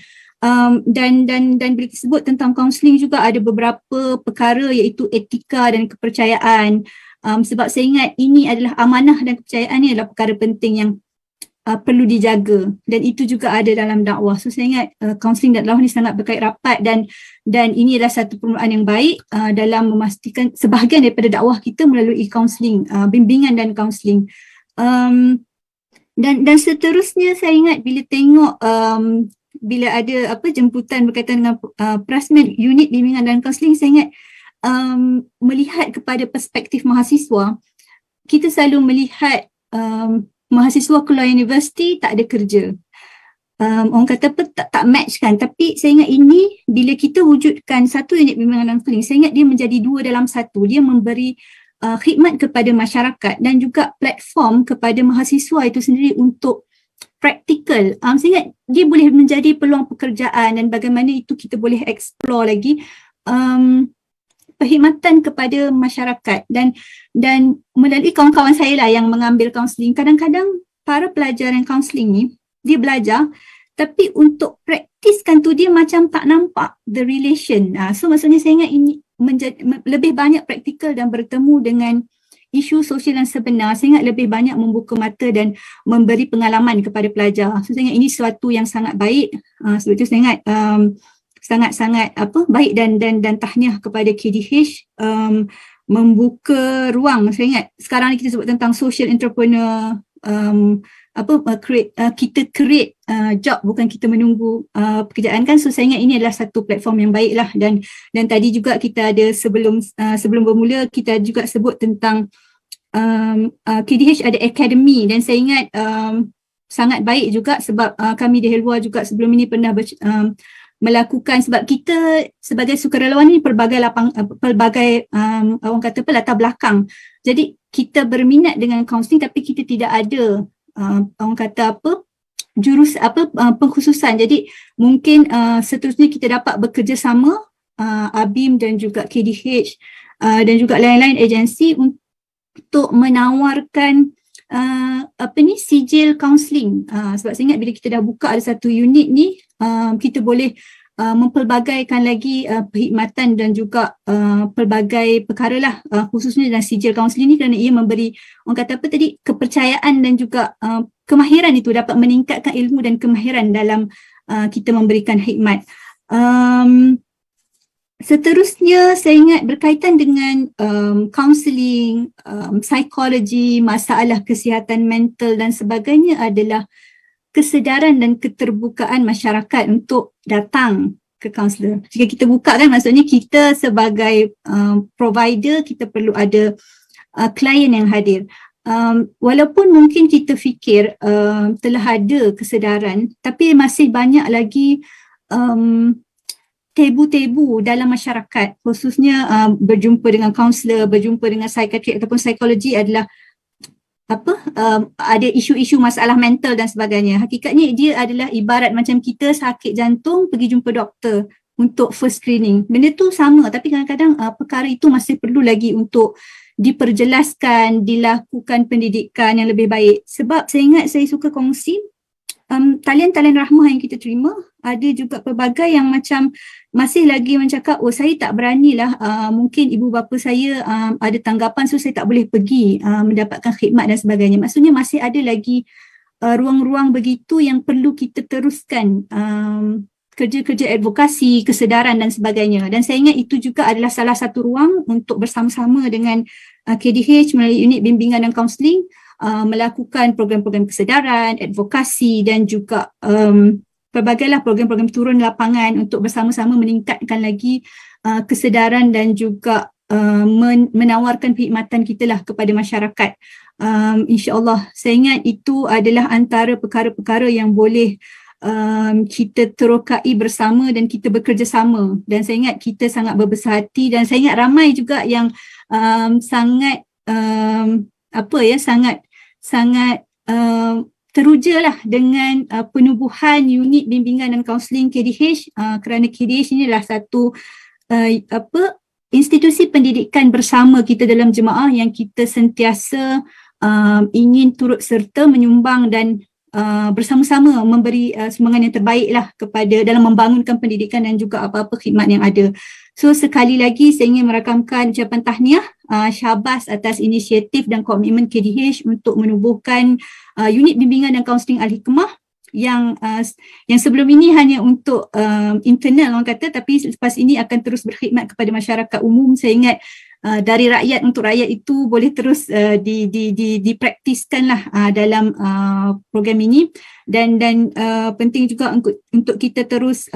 Speaker 11: Dan bila disebut tentang kaunseling juga ada beberapa perkara iaitu etika dan kepercayaan. Sebab saya ingat ini adalah amanah dan kepercayaan ni adalah perkara penting yang perlu dijaga, dan itu juga ada dalam dakwah. So saya ingat kaunseling dan dakwah ni sangat berkait rapat, dan ini adalah satu permulaan yang baik dalam memastikan sebahagian daripada dakwah kita melalui kaunseling, bimbingan dan kaunseling. Dan seterusnya saya ingat bila tengok bila ada jemputan berkaitan dengan Prasmed unit bimbingan dan kaunseling, saya ingat melihat kepada perspektif mahasiswa, kita selalu melihat mahasiswa keluar universiti tak ada kerja. Orang kata apa, tak match kan. Tapi saya ingat ini bila kita wujudkan satu unit bimbingan dan kaunseling, saya ingat dia menjadi 2 dalam 1. Dia memberi khidmat kepada masyarakat dan juga platform kepada mahasiswa itu sendiri untuk praktikal. Saya ingat dia boleh menjadi peluang pekerjaan, dan bagaimana itu kita boleh explore lagi perkhidmatan kepada masyarakat, dan melalui kawan-kawan saya lah yang mengambil kaunseling. Kadang-kadang para pelajar yang kaunseling ni dia belajar, tapi untuk praktiskan tu dia macam tak nampak the relation. So maksudnya saya ingat ini lebih banyak praktikal dan bertemu dengan isu sosial yang sebenar. Saya ingat lebih banyak membuka mata dan memberi pengalaman kepada pelajar. So saya ingat ini sesuatu yang sangat baik. Sebab itu saya ingat sangat-sangat baik dan tahniah kepada KDH membuka ruang. Saya ingat sekarang ni kita sebut tentang social entrepreneur, kita create job, bukan kita menunggu pekerjaan kan. So saya ingat ini adalah satu platform yang baik lah, dan tadi juga kita ada sebelum bermula kita juga sebut tentang KDH ada academy, dan saya ingat sangat baik juga sebab kami di Helwa juga sebelum ini pernah melakukan, sebab kita sebagai sukarelawan ni pelbagai orang kata latar belakang. Jadi kita berminat dengan kaunseling tapi kita tidak ada orang kata pengkhususan. Jadi mungkin seterusnya kita dapat bekerjasama ABIM dan juga KDH dan juga lain-lain agensi untuk menawarkan sijil kaunseling. Sebab saya ingat bila kita dah buka ada satu unit ni, kita boleh mempelbagaikan lagi perkhidmatan dan juga pelbagai perkara lah, khususnya dalam sijil kaunseling ni, kerana ia memberi orang kata kepercayaan dan juga kemahiran itu dapat meningkatkan ilmu dan kemahiran dalam kita memberikan khidmat. Seterusnya saya ingat berkaitan dengan kaunseling, psikologi, masalah kesihatan mental dan sebagainya adalah kesedaran dan keterbukaan masyarakat untuk datang ke kaunselor. Jika kita buka kan, maksudnya kita sebagai provider, kita perlu ada klien yang hadir. Walaupun mungkin kita fikir telah ada kesedaran, tapi masih banyak lagi tebu-tebu dalam masyarakat, khususnya berjumpa dengan kaunselor, berjumpa dengan psikiatrik ataupun psikologi adalah ada isu-isu masalah mental dan sebagainya. Hakikatnya dia adalah ibarat macam kita sakit jantung pergi jumpa doktor untuk first screening. Benda tu sama, tapi kadang-kadang perkara itu masih perlu lagi untuk diperjelaskan, dilakukan pendidikan yang lebih baik. Sebab saya ingat saya suka kongsi talian-talian rahmah yang kita terima, ada juga pelbagai yang macam masih lagi mencakap, saya tak beranilah, mungkin ibu bapa saya ada tanggapan, so saya tak boleh pergi mendapatkan khidmat dan sebagainya. Maksudnya masih ada lagi ruang-ruang begitu yang perlu kita teruskan, kerja-kerja advokasi, kesedaran dan sebagainya. Dan saya ingat itu juga adalah salah satu ruang untuk bersama-sama dengan KDH melalui unit bimbingan dan kaunseling melakukan program-program kesedaran, advokasi dan juga pelbagailah program-program turun lapangan untuk bersama-sama meningkatkan lagi kesedaran dan juga menawarkan perkhidmatan kita lah kepada masyarakat. InsyaAllah saya ingat itu adalah antara perkara-perkara yang boleh kita terokai bersama dan kita bekerjasama. Dan saya ingat kita sangat berbesar hati, dan saya ingat ramai juga yang sangat sangat sangat teruja lah dengan penubuhan unit bimbingan dan kaunseling KDH, kerana KDH inilah satu institusi pendidikan bersama kita dalam jemaah yang kita sentiasa ingin turut serta menyumbang dan bersama-sama memberi sumbangan yang terbaik lah kepada dalam membangunkan pendidikan dan juga apa-apa khidmat yang ada. So sekali lagi saya ingin merakamkan ucapan tahniah syabas atas inisiatif dan komitmen KDH untuk menubuhkan unit bimbingan dan kaunseling Al-Hikmah yang sebelum ini hanya untuk internal orang kata, tapi selepas ini akan terus berkhidmat kepada masyarakat umum. Saya ingat dari rakyat untuk rakyat itu boleh terus dipraktiskan lah dalam program ini, dan penting juga untuk kita terus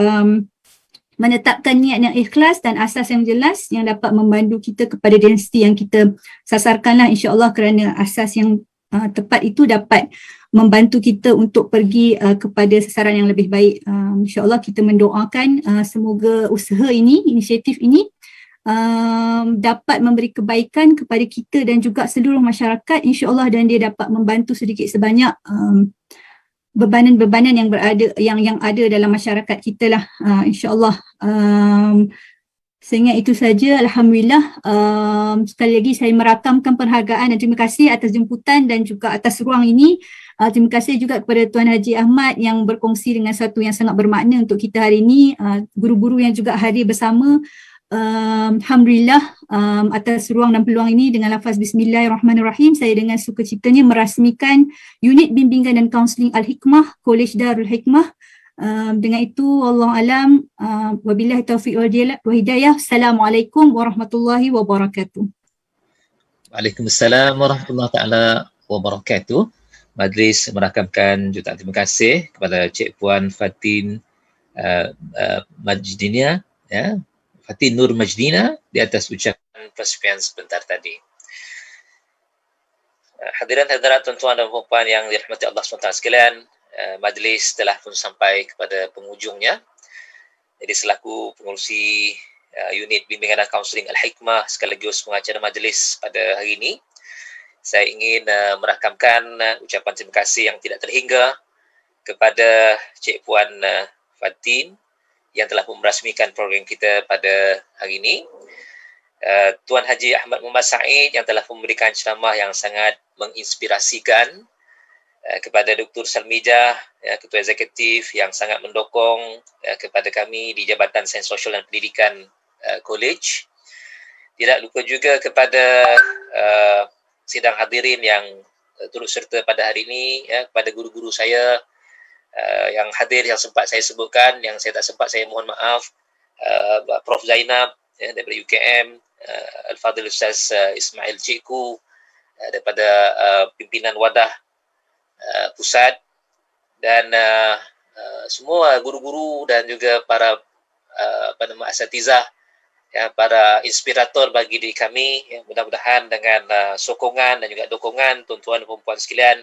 Speaker 11: menetapkan niat yang ikhlas dan asas yang jelas yang dapat membantu kita kepada density yang kita sasarkan lah, insyaAllah, kerana asas yang tepat itu dapat membantu kita untuk pergi kepada sasaran yang lebih baik. InsyaAllah kita mendoakan semoga usaha ini, inisiatif ini dapat memberi kebaikan kepada kita dan juga seluruh masyarakat, insyaAllah, dan dia dapat membantu sedikit sebanyak bebanan-bebanan yang ada dalam masyarakat kita lah, insyaAllah. Saya ingat itu saja. Alhamdulillah. Sekali lagi saya merakamkan penghargaan dan terima kasih atas jemputan dan juga atas ruang ini. Terima kasih juga kepada Tuan Haji Ahmad yang berkongsi dengan satu yang sangat bermakna untuk kita hari ini. Guru-guru yang juga hadir bersama. Alhamdulillah atas ruang dan peluang ini. Dengan lafaz Bismillahirrahmanirrahim, saya dengan sukacitanya merasmikan unit bimbingan dan kaunseling Al-Hikmah, Kolej Darul Hikmah. Dengan itu, wallahu alam, wabillahi taufiq wal hidayah. Assalamualaikum warahmatullahi wabarakatuh.
Speaker 2: Waalaikumsalam warahmatullahi taala wabarakatuh. Majlis merakamkan jutaan terima kasih kepada Cik Puan Fatin Majdina, ya, Fatin Nur Majdina, di atas ucapan persembahan sebentar tadi. Hadirin hadirat tuan-tuan dan puan yang dirahmati Allah SWT sekalian, majlis telah pun sampai kepada penghujungnya. Jadi selaku pengurusi unit bimbingan dan kaunseling Al-Hikmah sekaligus pengacara majlis pada hari ini, saya ingin merakamkan ucapan terima kasih yang tidak terhingga kepada Cik Puan Fatin yang telah merasmikan program kita pada hari ini. Tuan Haji Ahmad Muhammad Said yang telah memberikan ceramah yang sangat menginspirasikan, kepada Dr. Salmijah, ya, Ketua Eksekutif yang sangat mendukung kepada kami di Jabatan Sains Sosial dan Pendidikan College. Tidak lupa juga kepada sidang hadirin yang turut serta pada hari ini, ya, kepada guru-guru saya yang hadir yang sempat saya sebutkan, yang saya tak sempat saya mohon maaf, Prof Zainab, ya, daripada UKM, Al-Fadhil Ustaz Ismail Cikgu daripada pimpinan wadah pusat, dan semua guru-guru dan juga para asatizah, ya, para inspirator bagi diri kami, ya, mudah-mudahan dengan sokongan dan juga dukungan tuan-tuan dan puan-puan sekalian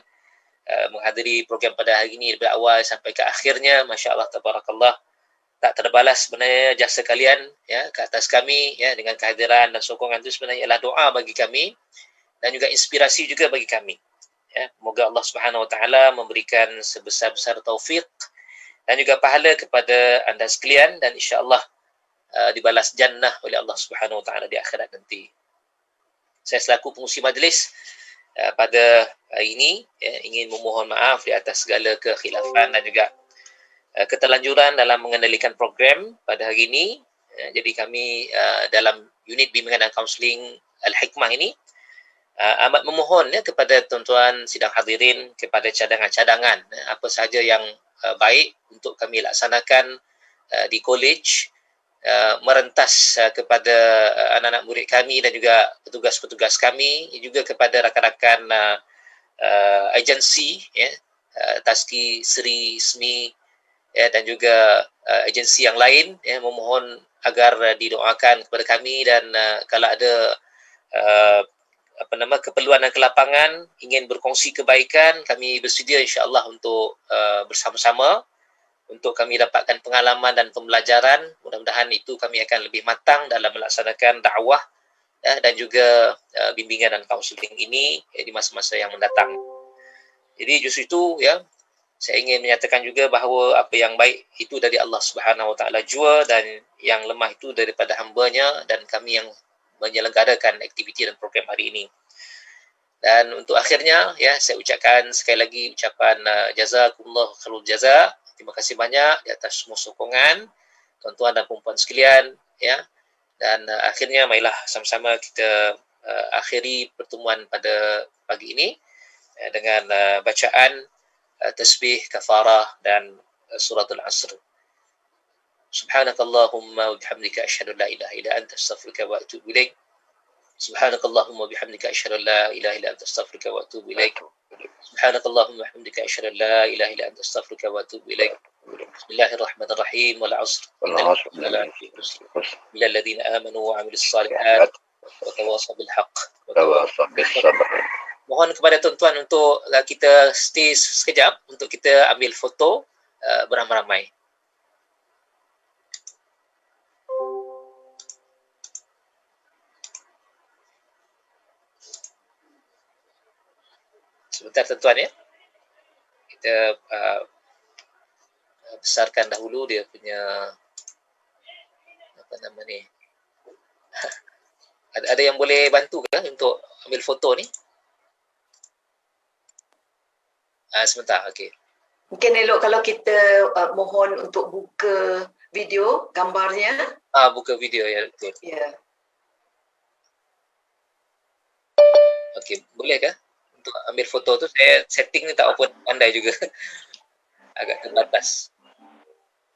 Speaker 2: menghadiri program pada hari ini dari awal sampai ke akhirnya, masya-Allah tabarakallah, tak terbalas sebenarnya jasa kalian, ya, ke atas kami, ya, dengan kehadiran dan sokongan itu sebenarnya ialah doa bagi kami dan juga inspirasi juga bagi kami. Ya, moga Allah Subhanahu Wa Taala memberikan sebesar-besar taufik dan juga pahala kepada anda sekalian, dan insya-Allah dibalas jannah oleh Allah Subhanahu Wa Taala di akhirat nanti. Saya selaku pengurusi majlis pada hari ini, ya, ingin memohon maaf di atas segala kekhilafan dan juga keterlanjuran dalam mengendalikan program pada hari ini. Jadi kami dalam unit bimbingan dan kaunseling Al-Hikmah ini amat memohon, ya, kepada tuan-tuan sidang hadirin kepada cadangan-cadangan apa sahaja yang baik untuk kami laksanakan di college, merentas kepada anak-anak murid kami dan juga petugas-petugas kami, juga kepada rakan-rakan agensi, ya, Taski, Seri, SMI, ya, dan juga agensi yang lain, ya, memohon agar didoakan kepada kami, dan kalau ada keperluan dan kelapangan ingin berkongsi kebaikan, kami bersedia insya-Allah untuk bersama-sama untuk kami dapatkan pengalaman dan pembelajaran. Mudah-mudahan itu kami akan lebih matang dalam melaksanakan dakwah, ya, dan juga bimbingan dan kaunseling ini, ya, di masa-masa yang mendatang. Jadi justru itu ya, saya ingin menyatakan juga bahawa apa yang baik itu dari Allah Subhanahu Wa Taala jua, dan yang lemah itu daripada hamba-Nya dan kami yang menyelenggarakan aktiviti dan program hari ini. Dan untuk akhirnya ya, saya ucapkan sekali lagi ucapan jazakumullah khairul jaza. Terima kasih banyak di atas semua sokongan tuan-tuan dan perempuan sekalian ya. Dan akhirnya marilah sama-sama kita akhiri pertemuan pada pagi ini dengan bacaan tasbih kafarah dan suratul asr. Subhanakallahumma wa bihamdika asyhadu an la ilaha illa anta astaghfiruka wa atubu ilaik. Subhanakallahumma wa bihamdika asyhadu an la ilaha illa anta astaghfiruka wa atubu ilaik. Subhanakallahumma wa bihamdika asyhadu an la ilaha illa anta astaghfiruka wa atubu ilaik. Bismillahirrahmanirrahim. Wal 'asr. Illal ladzina amanu wa 'amilus shalihat wa tawassaw bil haqq wa tawassaw bis sabr. Mohon kepada tuan-tuan untuk kita stay sekejap untuk kita ambil foto beramai-ramai. Sebentar tuan-tuan ya. Kita besarkan dahulu dia punya apa nama ni. Ada yang boleh bantu ke untuk ambil foto ni? Sebentar, okey.
Speaker 4: Mungkin elok kalau kita mohon untuk buka video gambarnya.
Speaker 2: Buka video ya, betul.
Speaker 4: Ya.
Speaker 2: Okey, boleh ke? Untuk ambil foto tu saya setting ni tak apa pandai juga. Agak terbatas.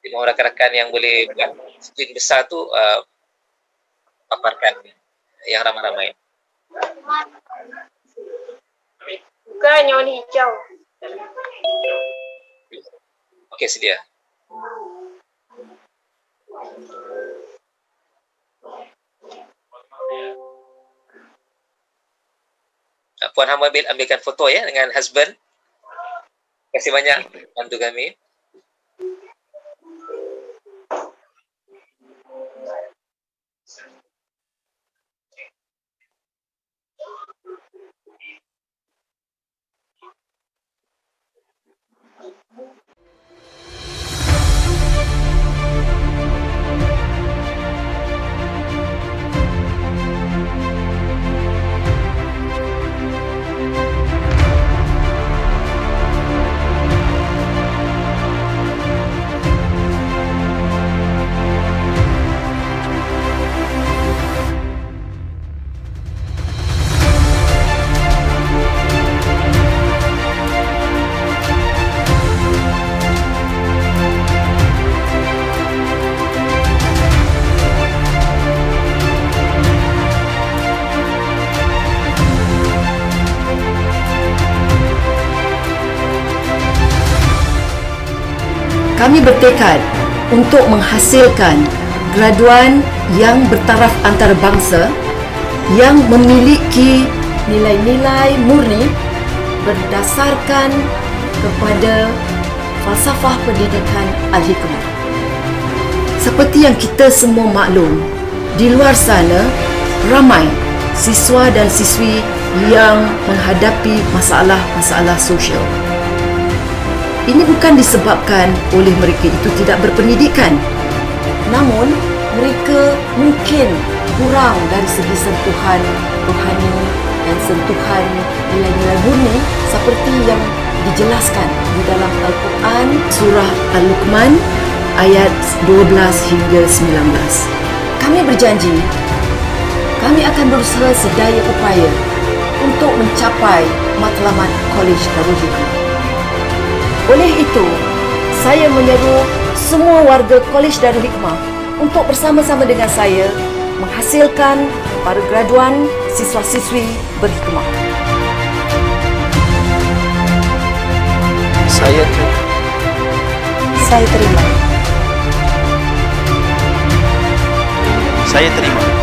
Speaker 2: Jadi mohon rakan-rakan yang boleh buat skrin besar tu paparkan yang ramai-ramai.
Speaker 7: Bukan yang warna hijau.
Speaker 2: Okey, sedia. Puan Hamba ambilkan foto ya dengan husband. Terima kasih banyak bantu kami.
Speaker 3: Kami bertekad untuk menghasilkan graduan yang bertaraf antarabangsa yang memiliki nilai-nilai murni berdasarkan kepada falsafah pendidikan Al-Hikmah. Seperti yang kita semua maklum, di luar sana ramai siswa dan siswi yang menghadapi masalah-masalah sosial. Ini bukan disebabkan oleh mereka itu tidak berpendidikan, namun mereka mungkin kurang dari segi sentuhan rohani dan sentuhan nilai-nilai murni seperti yang dijelaskan di dalam Al-Quran surah Al-Luqman ayat 12 hingga 19. Kami berjanji, kami akan berusaha sedaya upaya untuk mencapai matlamat Kolej Darul Hikmah. Oleh itu, saya menyeru semua warga Kolej Darul Hikmah untuk bersama-sama dengan saya menghasilkan para graduan siswa-siswi berhikmah.
Speaker 5: Saya terima.
Speaker 12: Saya terima.